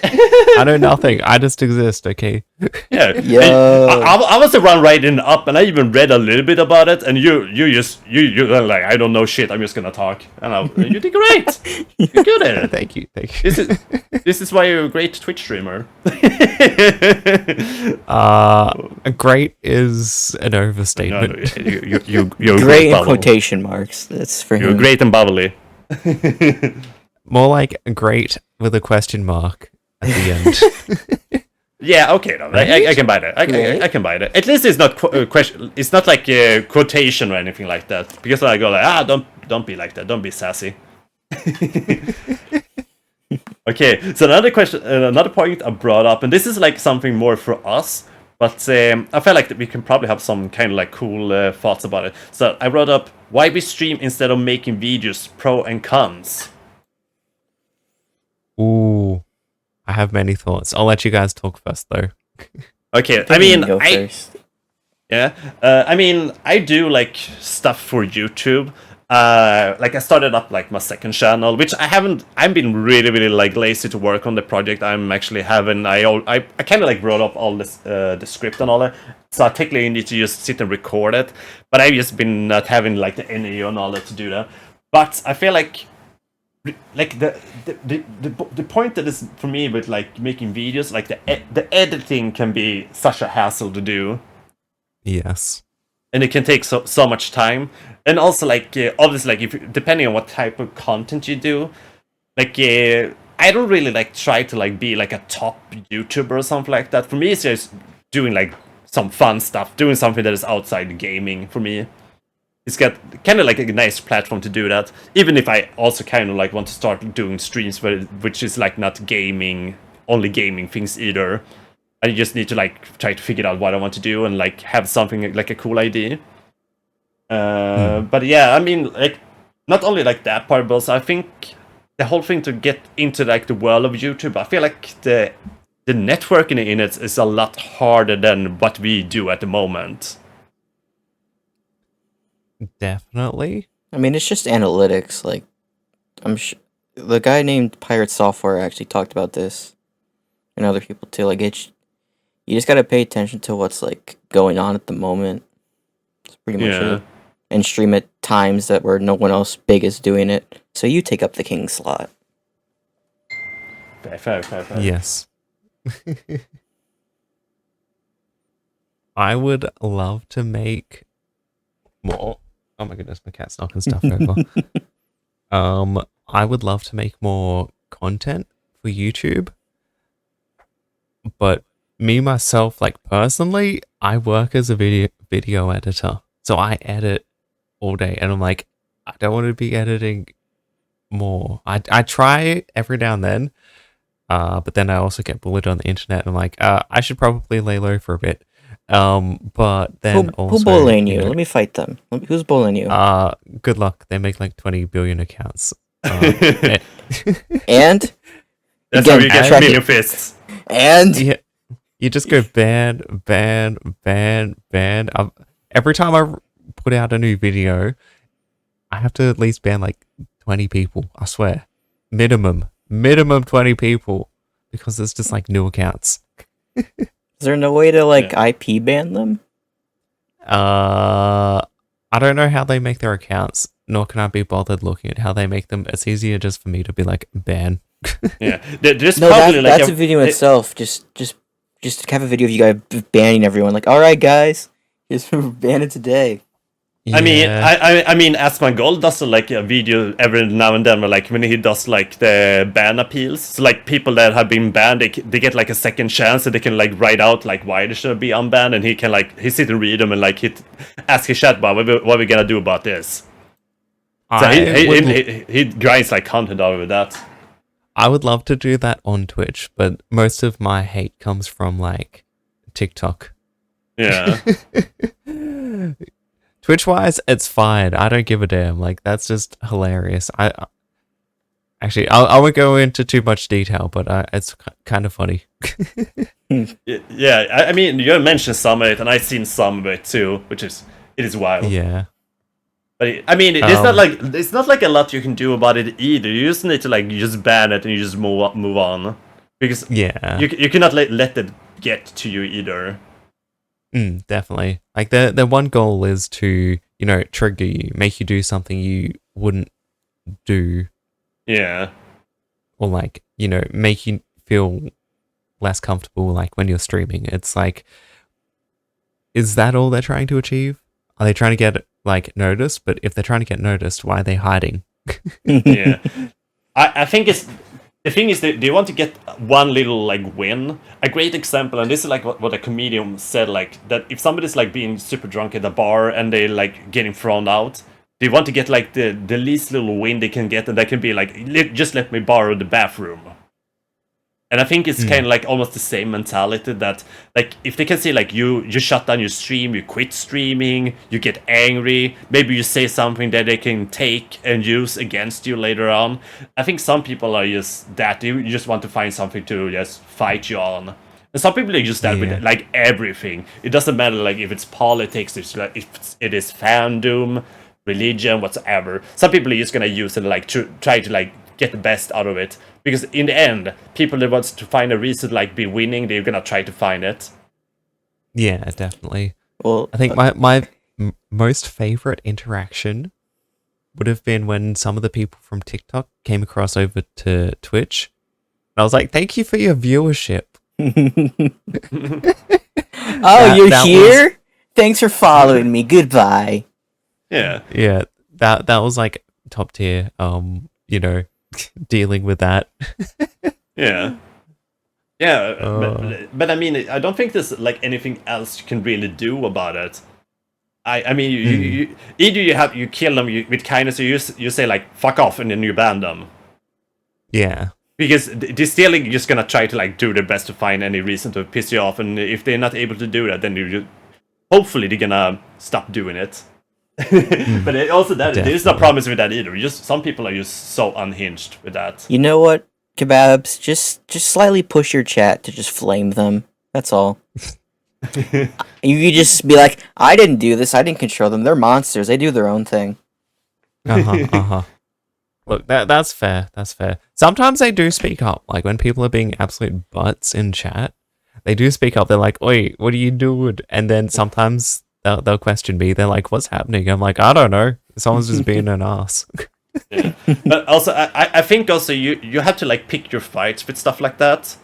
I know nothing. I just exist, okay? Yeah. Yo. I was the one writing up, and I even read a little bit about it. And you are like, I don't know shit. I'm just gonna talk. And you did great. You're good at it. Thank you. This is why you're a great Twitch streamer. Great is an overstatement. No, you're Great in quotation marks. That's for You're him. great and bubbly. More like great with a question mark at the end. Yeah, okay, no, I can buy that. I can buy that. At least it's not question. It's not like a quotation or anything like that. Because I go like, don't be like that. Don't be sassy. Okay, so another point I brought up, and this is like something more for us, but I felt like that we can probably have some kind of like cool thoughts about it. So I brought up why we stream instead of making videos, pro and cons. Ooh, I have many thoughts. I'll let you guys talk first, though. Okay, I mean, I do like stuff for YouTube. Like I started up like my second channel, which I've been really like lazy to work on the project. I'm actually having I kind of like wrote up all this the script and all that, so I technically need to just sit and record it. But I've just been not having like the energy and all that to do that. But I feel like the point that is for me with like making videos, like the editing can be such a hassle to do. Yes. And it can take so much time, and also like obviously like if depending on what type of content you do, like I don't really like try to like be like a top YouTuber or something like that. For me, it's just doing like some fun stuff, doing something that is outside the gaming. For me, it's got kind of like a nice platform to do that. Even if I also kind of like want to start doing streams which is like not only gaming things either. I just need to like try to figure out what I want to do and like have something like a cool idea. But yeah, I mean, like not only like that part, but also I think the whole thing to get into like the world of YouTube, I feel like the networking in it is a lot harder than what we do at the moment. Definitely. I mean, it's just analytics. Like, the guy named Pirate Software actually talked about this, and other people too. Like, you just gotta pay attention to what's like going on at the moment. That's pretty much it. And stream at times where no one else big is doing it, so you take up the king slot. Fair. Yes. I would love to make more. Oh my goodness, my cat's knocking stuff over. I would love to make more content for YouTube, but me myself, like personally, I work as a video editor, so I edit all day, and I'm like, I don't want to be editing more. I try every now and then, but then I also get bullied on the internet. And I'm like, I should probably lay low for a bit. But then who bullying you? Let me fight them. Who's bullying you? Good luck. They make like 20 billion accounts. And that's how you get million fists. And yeah, you just go ban. Every time I put out a new video, I have to at least ban like 20 people. I swear, minimum 20 people, because it's just like new accounts. Is there no way to like IP ban them? I don't know how they make their accounts, nor can I be bothered looking at how they make them. It's easier just for me to be like ban. Yeah, there's No, probably that's a video itself. Just just have a video of you guys banning everyone. Like, all right, guys, just ban it today. I mean, Yeah. I mean, Asmongold does like a video every now and then, where, like when he does like the ban appeals. So like people that have been banned, they get like a second chance, and they can like write out like why they should be unbanned, and he can like he sit and read them and like ask his chat about what we gonna do about this. So he grinds like content out of that. I would love to do that on Twitch, but most of my hate comes from like TikTok. Yeah. Twitch wise, it's fine. I don't give a damn. Like that's just hilarious. I won't go into too much detail, but it's kind of funny. Yeah, I mean, you mentioned some of it, and I've seen some of it too, it is wild. Yeah. But I mean, it's not like a lot you can do about it either. You just need to like just ban it and you just move on, because Yeah. you cannot let it get to you either. Definitely. Like the one goal is to, trigger you, make you do something you wouldn't do, Yeah. or like, make you feel less comfortable like when you're streaming. It's like, is that all they're trying to achieve? Are they trying to get like noticed? But if they're trying to get noticed, why are they hiding? Yeah. I think the thing is that they want to get one little like win. A great example, and this is like what a comedian said, like that if somebody's like being super drunk at a bar and they like getting thrown out, they want to get like the least little win they can get, and that can be like just let me borrow the bathroom. And I think it's kind of like almost the same mentality, that like if they can say like you shut down your stream, you quit streaming, you get angry, maybe you say something that they can take and use against you later on. I think some people are just that, you just want to find something to just fight you on. And some people are just that with like everything. It doesn't matter like if it's politics, if it is fandom, religion, whatever. Some people are just gonna use it like to try to like get the best out of it, because in the end, people that wants to find a reason to like be winning, they're gonna try to find it. Yeah, definitely. Well, I think my most favorite interaction would have been when some of the people from TikTok came across over to Twitch. And I was like, thank you for your viewership. you're here? Thanks for following me. Goodbye. Yeah. Yeah, that was like top tier, dealing with that. Yeah. Yeah, but I mean, I don't think there's like anything else you can really do about it. I mean, you either you kill them with kindness, or you say like fuck off, and then you ban them. Yeah. Because they're still just gonna try to like do their best to find any reason to piss you off, and if they're not able to do that, then hopefully they're gonna stop doing it. But there's no promise with that either. Just some people are just so unhinged with that. You know what, Kebabs? Just slightly push your chat to just flame them. That's all. You could just be like, I didn't do this. I didn't control them. They're monsters. They do their own thing. Look, that's fair. That's fair. Sometimes they do speak up. Like when people are being absolute butts in chat, they do speak up. They're like, "Oi, what are you doing?" And then sometimes they'll question me. They're like, "What's happening?" I'm like, "I don't know. Someone's just being an ass." Yeah. But also, I think also you have to like pick your fights with stuff like that.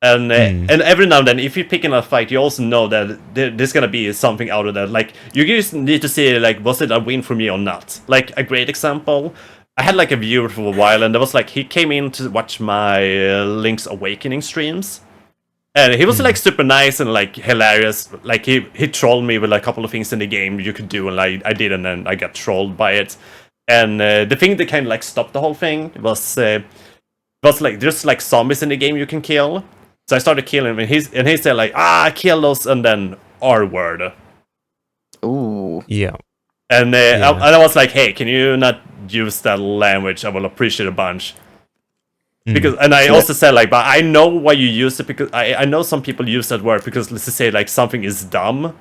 And every now and then, if you pick in a fight, you also know that there's gonna be something out of that. Like you just need to see like, was it a win for me or not? Like a great example, I had like a viewer for a while, and there was like he came in to watch my Link's Awakening streams, and he was like super nice and like hilarious. Like he trolled me with like, a couple of things in the game you could do, and like I did, and then I got trolled by it. And the thing that kind of like stopped the whole thing was like there's like zombies in the game you can kill. So I started killing him, and he said like, kill those, and then R word. Ooh. Yeah. And I was like, hey, can you not use that language? I will appreciate a bunch. Because I also said like, but I know why you use it, because I know some people use that word because let's just say like something is dumb,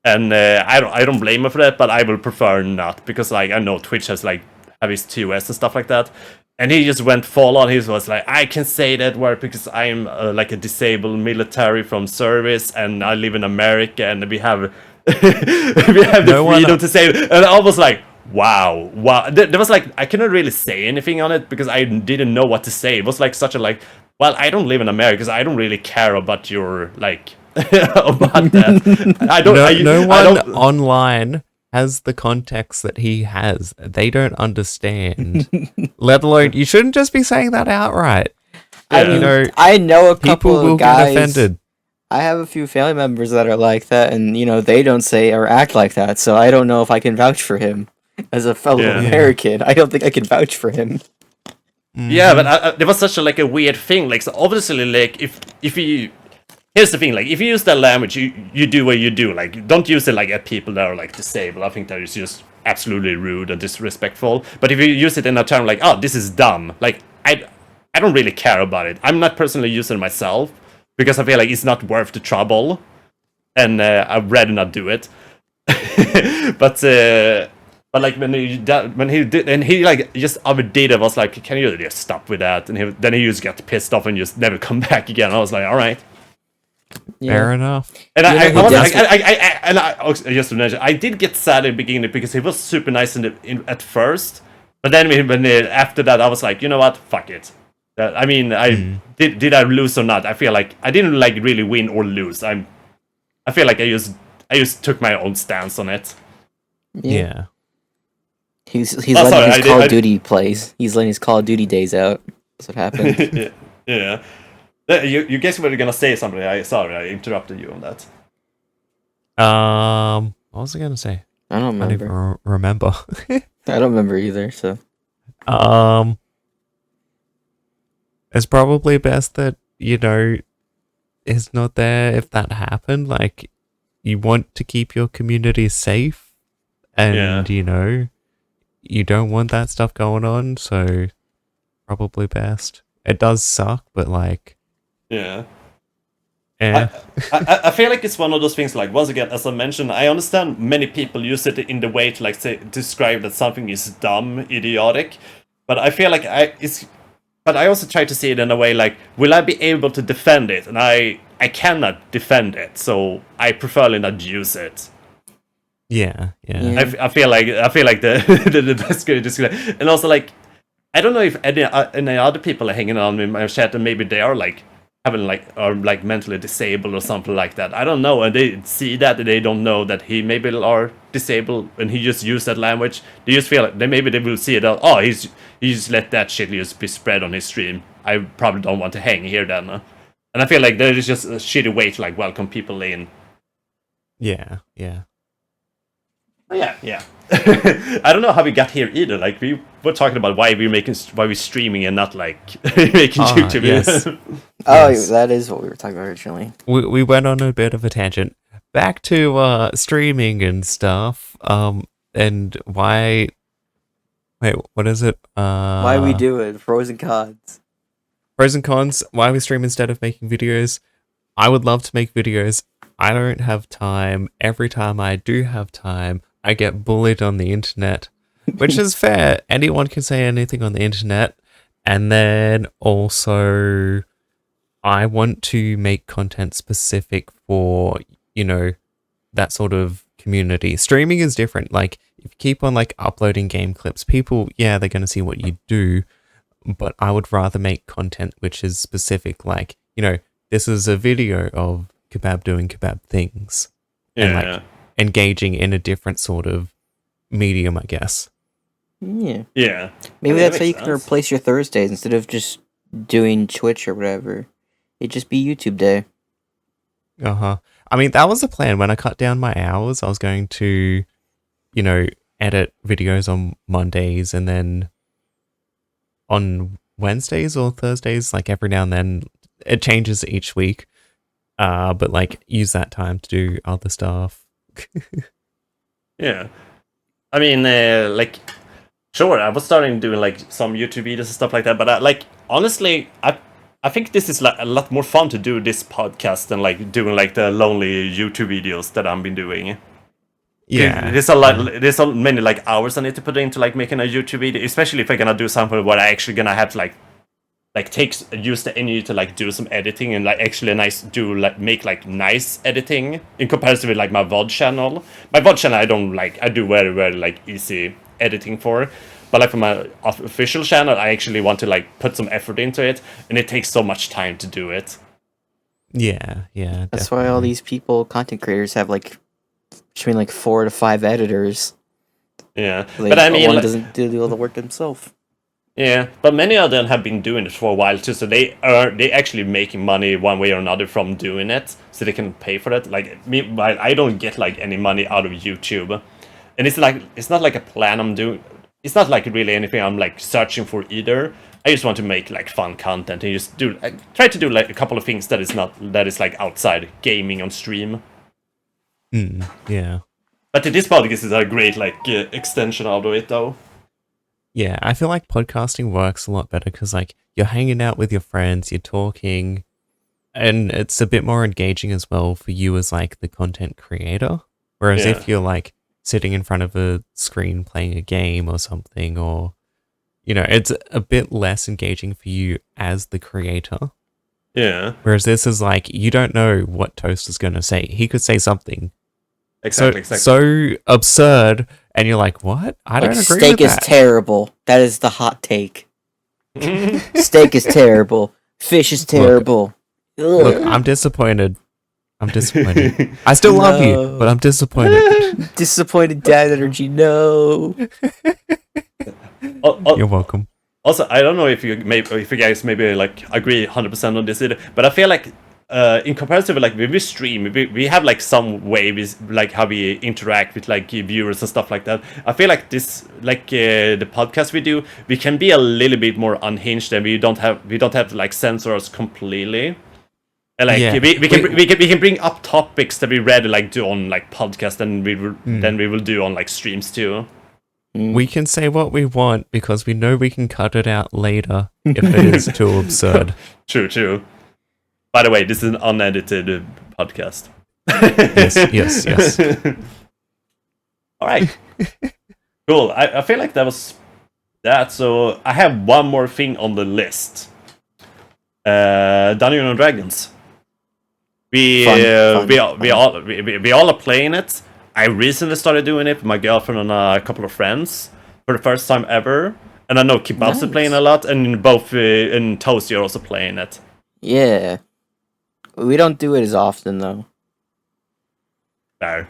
and I don't blame him for that, but I will prefer not, because like I know Twitch has like have his TOS and stuff like that. And he just went full on. He was like, I can say that word because I'm like a disabled military from service, and I live in America, and we have the freedom to say it. And I was like, wow. There was like, I couldn't really say anything on it because I didn't know what to say. It was like such a like, well, I don't live in America, so I don't really care about your like about that. I don't. No I one don't. online has the context that he has. They don't understand. Let alone, you shouldn't just be saying that outright. I Yeah. mean, know, I know a People couple will of get guys. offended. I have a few family members that are like that, and they don't say or act like that. So I don't know if I can vouch for him as a fellow Yeah. American. I don't think I can vouch for him. Yeah, but there was such a weird thing. Like, so obviously, like if you here's the thing, like if you use that language, you do what you do. Like, don't use it like at people that are like disabled. I think that is just absolutely rude and disrespectful. But if you use it in a term like, oh, this is dumb, like I don't really care about it. I'm not personally using it myself because I feel like it's not worth the trouble, and I'd rather not do it. But like when he did, and he like just overdid it, was like, can you just stop with that? And then he just got pissed off and just never come back again. I was like, all right. Fair enough. And You just to mention, I did get sad in the beginning because he was super nice at first, but then after that, I was like, you know what, fuck it. I mean, did I lose or not? I feel like I didn't like really win or lose. I feel like I just took my own stance on it. Yeah. He's Oh, letting sorry, his Call of Duty plays. He's letting his Call of Duty days out. That's what happened. Yeah. You guys were gonna say something. Sorry, I interrupted you on that. What was I gonna say? I don't I don't remember. even remember. I don't remember either. So It's probably best that is not there if that happened. Like, you want to keep your community safe, and you don't want that stuff going on. So probably best. It does suck, but like, Yeah. eh. I feel like it's one of those things, like, once again, as I mentioned, I understand many people use it in the way to like say describe that something is dumb, idiotic, but I feel like but I also try to see it in a way like, will I be able to defend it? And I cannot defend it, so I prefer not use it. Yeah. I feel like the best way to describe, and also like, I don't know if any other people are hanging on in my chat and maybe they are like having are like mentally disabled or something like that. I don't know, and they see that and they don't know that he maybe are disabled and he just used that language. They just feel like they will see it. Oh, he's just let that shit just be spread on his stream. I probably don't want to hang here then. And I feel like there is just a shitty way to like welcome people in. Yeah. Oh, yeah. I don't know how we got here either. Like, we were talking about why we're streaming and not like making YouTube yes. videos. Oh, Yes. that is what we were talking about originally. We went on a bit of a tangent. Back to streaming and stuff. And why? Wait, what is it? Why we do it? Pros and cons. Pros and cons. Why we stream instead of making videos? I would love to make videos. I don't have time. Every time I do have time, I get bullied on the internet, which is fair. Anyone can say anything on the internet. And then also, I want to make content specific for, that sort of community. Streaming is different. Like, if you keep on like uploading game clips, people, they're going to see what you do. But I would rather make content which is specific. Like, this is a video of Kebab doing kebab things. And like, engaging in a different sort of medium, I guess. Yeah. Yeah. Maybe that that's how you makes can sense. replace your Thursdays instead of just doing Twitch or whatever. It'd just be YouTube day. I mean, that was the plan. When I cut down my hours, I was going to, edit videos on Mondays and then on Wednesdays or Thursdays, like every now and then. It changes each week. But like, use that time to do other stuff. Yeah. I mean, like, sure, I was starting doing like some YouTube videos and stuff like that, but like, honestly, I think this is like a lot more fun to do this podcast than like doing like the lonely YouTube videos that I've been doing. Yeah. There's a lot. There's so many like hours I need to put into like making a YouTube video, especially if I'm gonna do something where I actually gonna have to like use the energy to like do some editing and like actually make like nice editing in comparison with like my VOD channel. My VOD channel I do very very like easy editing for, But like for my official channel, I actually want to like put some effort into it, and it takes so much time to do it. Yeah. That's why all these content creators, have like between like 4 to 5 editors. Yeah, Like, but I mean, one like, doesn't do all the work himself. yeah, but many of them have been doing it for a while too, so they actually making money one way or another from doing it, so they can pay for it. Like me, I don't get like any money out of YouTube, and it's not like a plan I'm doing. It's not like really anything I'm like searching for either. I just want to make like fun content and just try to do like a couple of things that is like outside gaming on stream. Yeah. But this podcast is a great like extension out of it though. Yeah, I feel like podcasting works a lot better because, like, you're hanging out with your friends, you're talking, and it's a bit more engaging as well for you as, like, the content creator. Whereas if you're, like, sitting in front of a screen playing a game or something, or, you know, it's a bit less engaging for you as the creator. Yeah. Whereas this is, like, you don't know what Toast is going to say. He could say something Exactly. so absurd, and you're like, what? I don't agree with that. Steak is terrible. That is the hot take. Steak is terrible. Fish is terrible. Look, I'm disappointed. I still love you, but I'm disappointed. Disappointed dad energy, no. You're welcome. Also, I don't know if you guys maybe like agree 100% on this either, but I feel like in comparison with like when we stream, we have like some way with like how we interact with like viewers and stuff like that. I feel like this like the podcast we do, we can be a little bit more unhinged, and we don't have to like censor us completely. And like we can bring up topics that we rather like do on like podcast than we will do on like streams too. We can say what we want because we know we can cut it out later if it is too absurd. True. By the way, this is an unedited podcast. Yes. All right. Cool. I feel like that was that. So I have one more thing on the list. Dungeons and Dragons. We all are playing it. I recently started doing it with my girlfriend and a couple of friends for the first time ever. And I know Kibab's playing a lot, and both in Toast you're also playing it. Yeah. We don't do it as often though. No.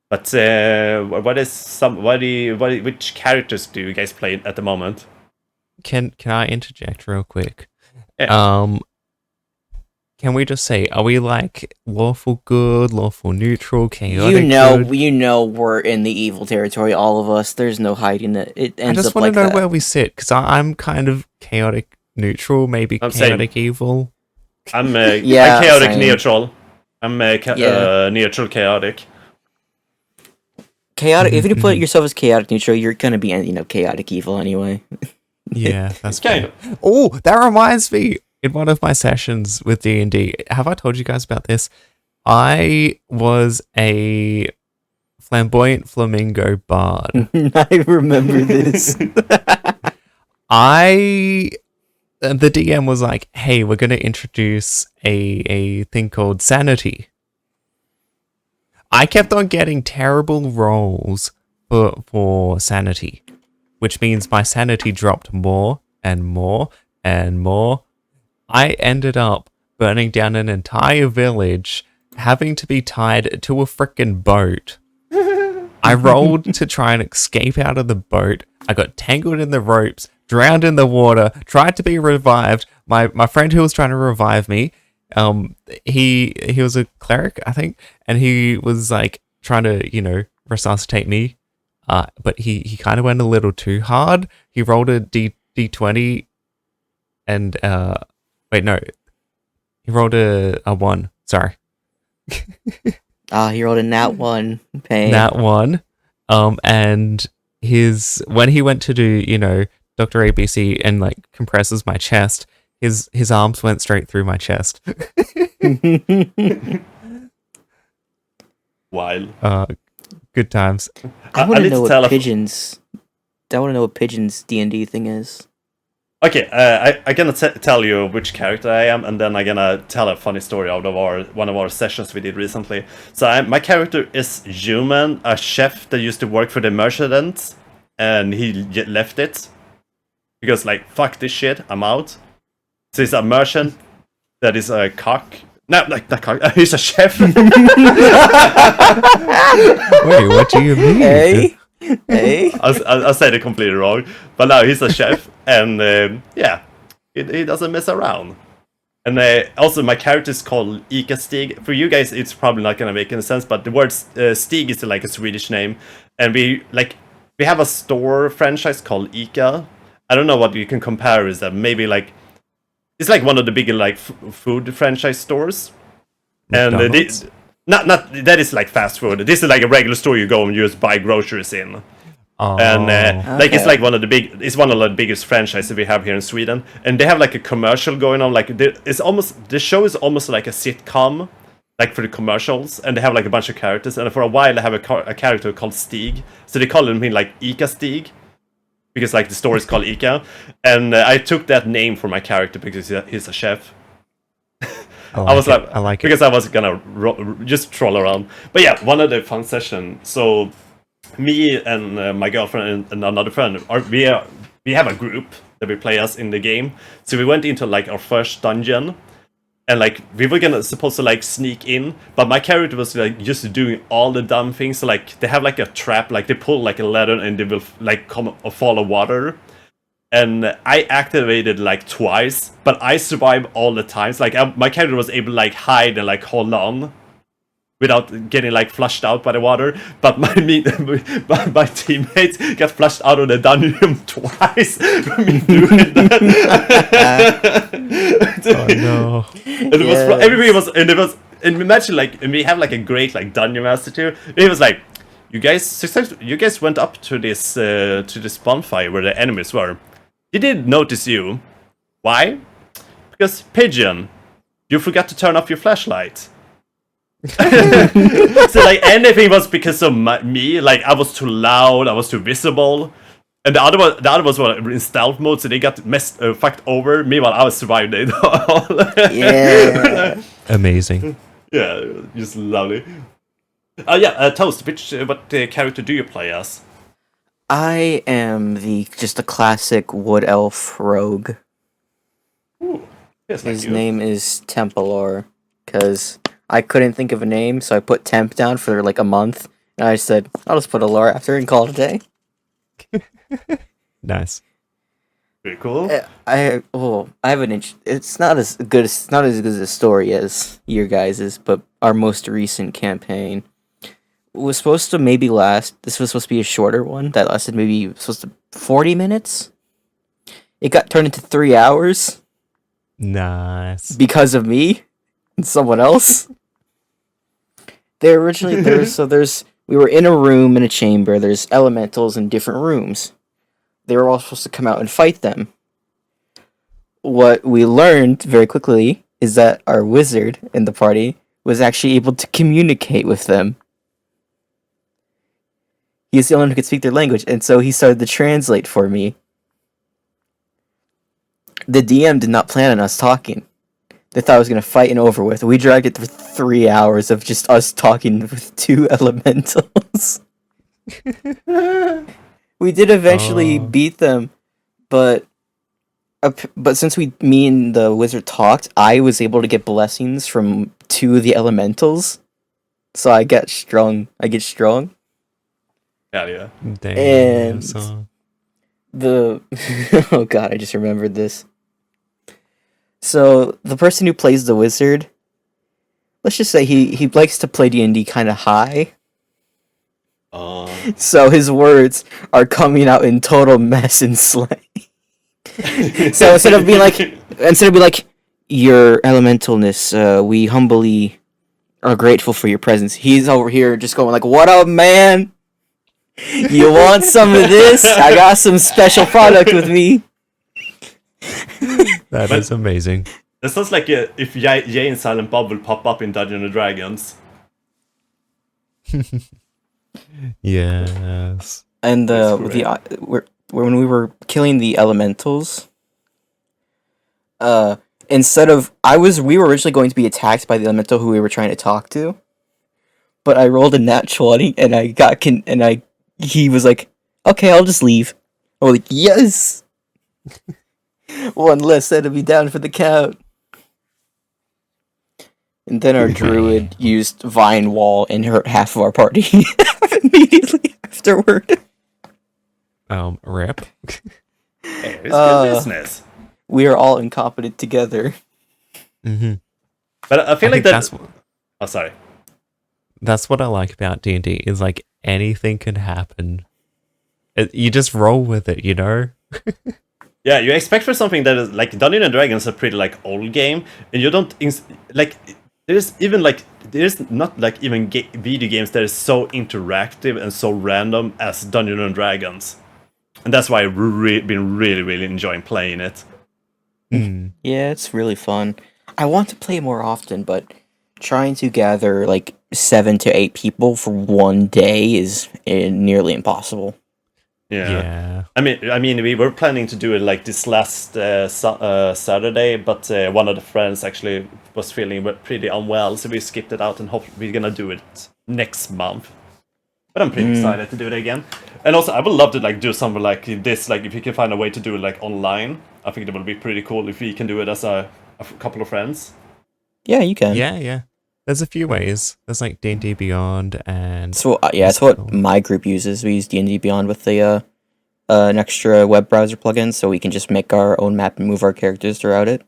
But which characters do you guys play at the moment? Can I interject real quick? Yeah. Can we just say, are we like lawful good, lawful neutral, chaotic good? You know we're in the evil territory, all of us. There's no hiding it. It ends I just up want like to know that. where we sit, because I'm kind of chaotic neutral, maybe chaotic evil. I'm Yeah, I'm chaotic same. neutral. I'm neutral chaotic. Chaotic. If you put yourself as chaotic neutral, you're gonna be chaotic evil anyway. Yeah, that's Kind fair. Oh, that reminds me. In one of my sessions with D&D, have I told you guys about this? I was a flamboyant flamingo bard. I remember this. The DM was like, hey, we're going to introduce a thing called sanity. I kept on getting terrible rolls for sanity, which means my sanity dropped more and more and more. I ended up burning down an entire village, having to be tied to a frickin' boat. I rolled to try and escape out of the boat. I got tangled in the ropes, drowned in the water, tried to be revived. My friend who was trying to revive me, he was a cleric, I think, and he was like trying to, resuscitate me. But he kind of went a little too hard. He rolled a D20 and wait, no. He rolled a 1. Sorry. He rolled a nat 1. Pain. Nat 1. And when he went to do, Dr. ABC and like compresses my chest, his arms went straight through my chest. Wild. Good times. I want to know what pigeons. I want to know what pigeons D&D thing is. Okay, I'm gonna tell you which character I am, and then I'm gonna tell a funny story out of one of our sessions we did recently. So my character is Human, a chef that used to work for the Merchants. and he left it because like fuck this shit, I'm out. So he's a merchant that is a cock. No, like that cock. He's a chef. Wait, what do you mean? Hey, hey. I said it completely wrong, but no, he's a chef, and yeah, he doesn't mess around. And also, my character is called Ika Stig. For you guys, it's probably not gonna make any sense, but the word Stig is like a Swedish name, and we have a store franchise called Ika. I don't know what you can compare is that maybe like it's like one of the bigger like food franchise stores, and not that is like fast food. This is like a regular store you go and you just buy groceries in. Oh. And like it's Okay. like one of the biggest franchises we have here in Sweden, and they have like a commercial going on. Like the show is almost like a sitcom, like for the commercials, and they have like a bunch of characters. And for a while, they have a character called Stig, so they call him like Ika Stig, because like the store is called Ika. And I took that name for my character because he's a chef. I was like, I like it. because I was gonna just troll around. But yeah, one of the fun sessions. So me and my girlfriend and another friend we have a group that we play as in the game. So we went into like our first dungeon, and like we were supposed to like sneak in, but my character was like just doing all the dumb things. So like they have like a trap, like they pull like a ladder and they will like come a fall of water. And I activated like twice, but I survived all the times. Like my character was able to like hide and like hold on without getting like flushed out by the water. But my teammates got flushed out of the dungeon twice for me doing that. Oh no. And it was everybody was, and it was, and imagine like, and we have like a great like dungeon master too. It was like, you guys went up to this bonfire where the enemies were. He didn't notice you. Why? Because Pigeon, you forgot to turn off your flashlight. So like anything was because of me. Like I was too loud, I was too visible, and the other ones were in stealth mode, so they got fucked over. Meanwhile, I was survived it all. Yeah. Amazing. Yeah, just lovely. Toast. What character do you play as? I am just a classic wood elf rogue. Ooh, yes, like His you. name is Templar, because I couldn't think of a name, so I put Temp down for like a month, and I said, I'll just put a lore after and call it a day. Nice. Pretty cool. I have an it's not as good as a story as your guys's, but our most recent campaign was supposed to maybe last. This was supposed to be a shorter one that lasted maybe 40 minutes. It got turned into 3 hours Nice. because of me and someone else. We were in a room in a chamber. There's elementals in different rooms. They were all supposed to come out and fight them. What we learned very quickly is that our wizard in the party was actually able to communicate with them. He's the only one who could speak their language, and so he started to translate for me. The DM did not plan on us talking. They thought I was going to fight and over with. We dragged it for 3 hours of just us talking with 2 elementals. We did eventually beat them, but since me and the wizard talked, I was able to get blessings from 2 of the elementals, so I get strong. Yeah. Damn. And So, oh god, I just remembered this. So the person who plays the wizard, let's just say he likes to play D&D kind of high. So his words are coming out in total mess and slang. So instead of being like, your elementalness, we humbly are grateful for your presence. He's over here just going like, "What up, man? You want some of this? I got some special product with me." that is amazing. That sounds like if Jay and Silent Bob will pop up in Dungeons and Dragons. Yes. And That's when we were killing the elementals, we were originally going to be attacked by the elemental who we were trying to talk to, but I rolled a nat 20 and he was like, okay, I'll just leave. I'm like, yes! One less enemy down for the count. And then our druid used Vine Wall and hurt half of our party immediately afterward. Rip. Hey, it's good business. We are all incompetent together. Mm-hmm. But I feel like that. That's, Oh, sorry. that's what I like about D&D, is like anything can happen. You just roll with it, you know? Yeah, you expect for something that is like Dungeons and Dragons is a pretty like old game, and you don't like. There's not like even video games that is so interactive and so random as Dungeons and Dragons, and that's why I've been really enjoying playing it. Yeah, it's really fun. I want to play more often, but trying to gather like 7 to 8 people for one day is nearly impossible. Yeah. I mean, we were planning to do it like this last Saturday, but one of the friends actually was feeling pretty unwell, so we skipped it out and hope we're gonna do it next month. But I'm pretty excited to do it again. And also, I would love to like do something like this, like if you can find a way to do it like online. I think it would be pretty cool if we can do it as a couple of friends. Yeah, you can. Yeah. There's a few ways. There's like D&D Beyond and... So that's what my group uses. We use D&D Beyond with the an extra web browser plugin, so we can just make our own map and move our characters throughout it.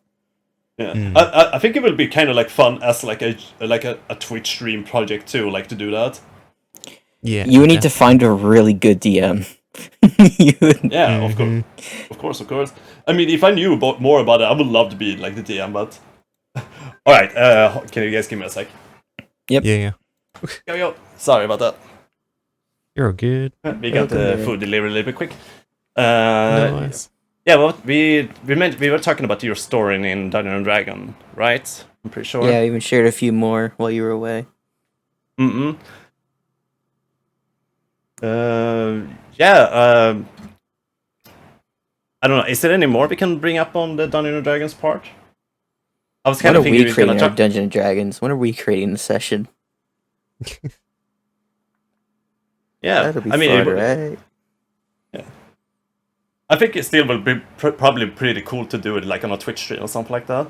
Yeah, I think it would be kind of like fun as like a Twitch stream project too, like to do that. Yeah. You need to find a really good DM. Yeah, of course. I mean, if I knew more about it, I would love to be like the DM. But all right, can you guys give me a sec? Yep. Yeah. Yo. Sorry about that. You're all good. We got the food delivery a little bit quick. Nice. Yeah, well, we were talking about your story in Dungeons and Dragon, right? I'm pretty sure. Yeah, I even shared a few more while you were away. Yeah. I don't know. Is there any more we can bring up on the Dungeons and Dragons part? I was kind of thinking we were gonna talk. Dungeons and Dragons? When are we creating the session? Yeah, That'll be I mean, fun, right? Yeah. I think it still will be probably pretty cool to do it like on a Twitch stream or something like that.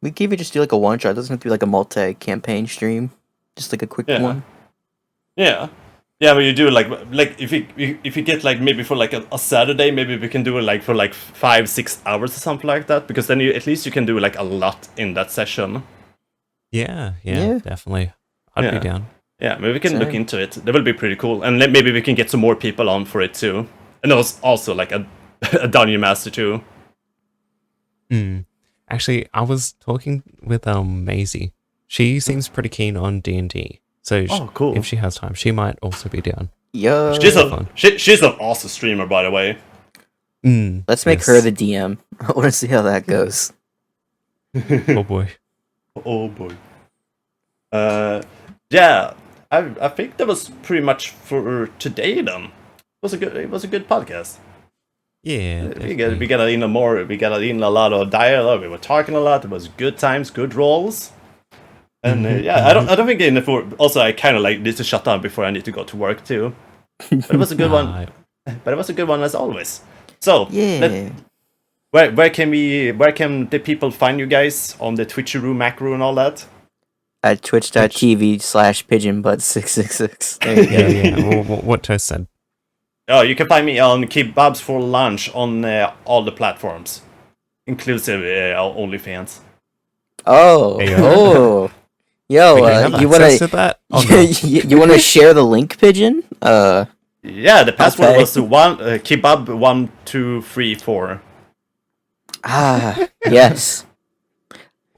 We could even just do like a one shot. It doesn't have to be like a multi-campaign stream. Just like a quick one. Yeah, but you do like if you get like maybe for like a Saturday, maybe we can do it like for like 5-6 hours or something like that, because then at least you can do like a lot in that session. Yeah, definitely. I'd be down. Yeah, maybe we can look into it. That will be pretty cool, and maybe we can get some more people on for it too. And also like a dungeon master too. Actually, I was talking with Maisie. She seems pretty keen on D&D. So cool. If she has time, she might also be down. Yeah. She's an awesome streamer, by the way. Let's make her the DM. I want to see how that goes. Oh boy. Oh boy. Yeah, I think that was pretty much for today then. It was a good podcast. Yeah, we got in a lot of dialogue. We were talking a lot. It was good times, good rolls. And I don't think also I kind of like need to shut down before I need to go to work too. But it was a good one. But it was a good one as always. So where can the people find you guys on the Twitcheroo macro and all that? At twitch.tv/pigeonbutt666. There you go. Yeah. What Toast said. Oh, you can find me on Kebabs for Lunch on all the platforms, inclusive OnlyFans. Yo, you want to that? You want to share the link, Pigeon? Yeah, the password was kebab1234. Yes.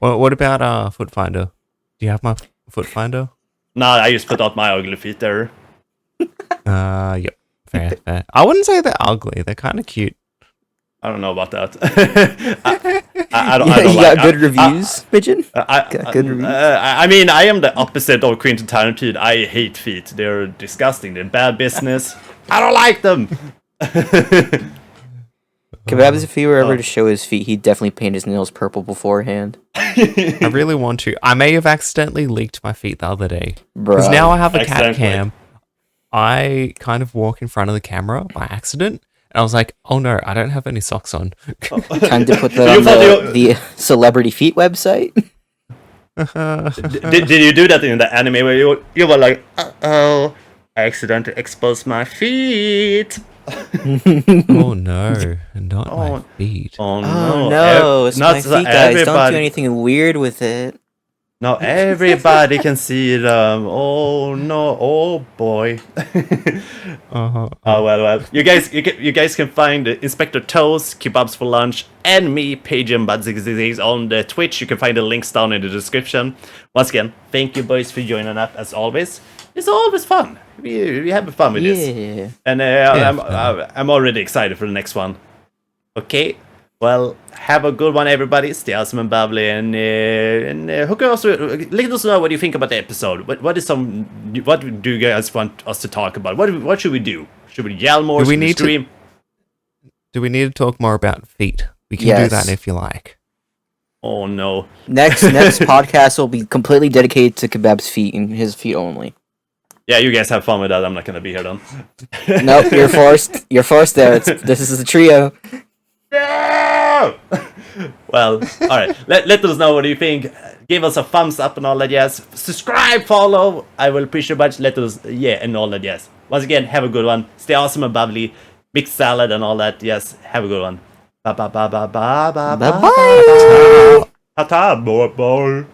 Well, what about Foot Finder? Do you have my Foot Finder? Nah, I just put out my ugly feet there. Yep. Fair. I wouldn't say they're ugly. They're kind of cute. I don't know about that. I don't. You got good reviews, Pigeon? Got good reviews? I mean, I am the opposite of Quentin Tarantino. I hate feet. They're disgusting. They're bad business. I don't like them. Kebabs, if he were ever to show his feet, he'd definitely paint his nails purple beforehand. I really want to. I may have accidentally leaked my feet the other day. Because now I have a cat cam I kind of walk in front of the camera by accident. And I was like, oh no, I don't have any socks on. Time to put that You on thought the celebrity feet website. did you do that in the anime where you were like, oh, I accidentally exposed my feet? Oh no, not my feet. Oh Oh no! no, it's my not feet, so guys. Don't do anything weird with it. No, everybody can see them. Oh no! Oh boy! Uh-huh. Oh well. You guys can find Inspector Toes, Kebabs for Lunch, and me, Pigeonbutt on the Twitch. You can find the links down in the description. Once again, thank you boys for joining up as always. It's always fun. We have fun with this, and I'm already excited for the next one. Okay. Well, have a good one, everybody. Stay awesome and bubbly, and who can also let us know what you think about the episode. What do you guys want us to talk about? What should we do? Should we yell more? Should we scream? Do we need to talk more about feet? We can do that if you like. Oh no! Next podcast will be completely dedicated to Kebab's feet and his feet only. Yeah, you guys have fun with that. I'm not gonna be here then. Nope, you're forced. You're forced there. This is a trio. No! Well, all right. Let us know what you think. Give us a thumbs up and all that yes. Subscribe, follow. I will appreciate much. Let us and all that yes. Once again, have a good one. Stay awesome and bubbly. Big salad and all that. Yes, have a good one. Bye bye bye bye bye bye bye bye. Ta ta boy boy.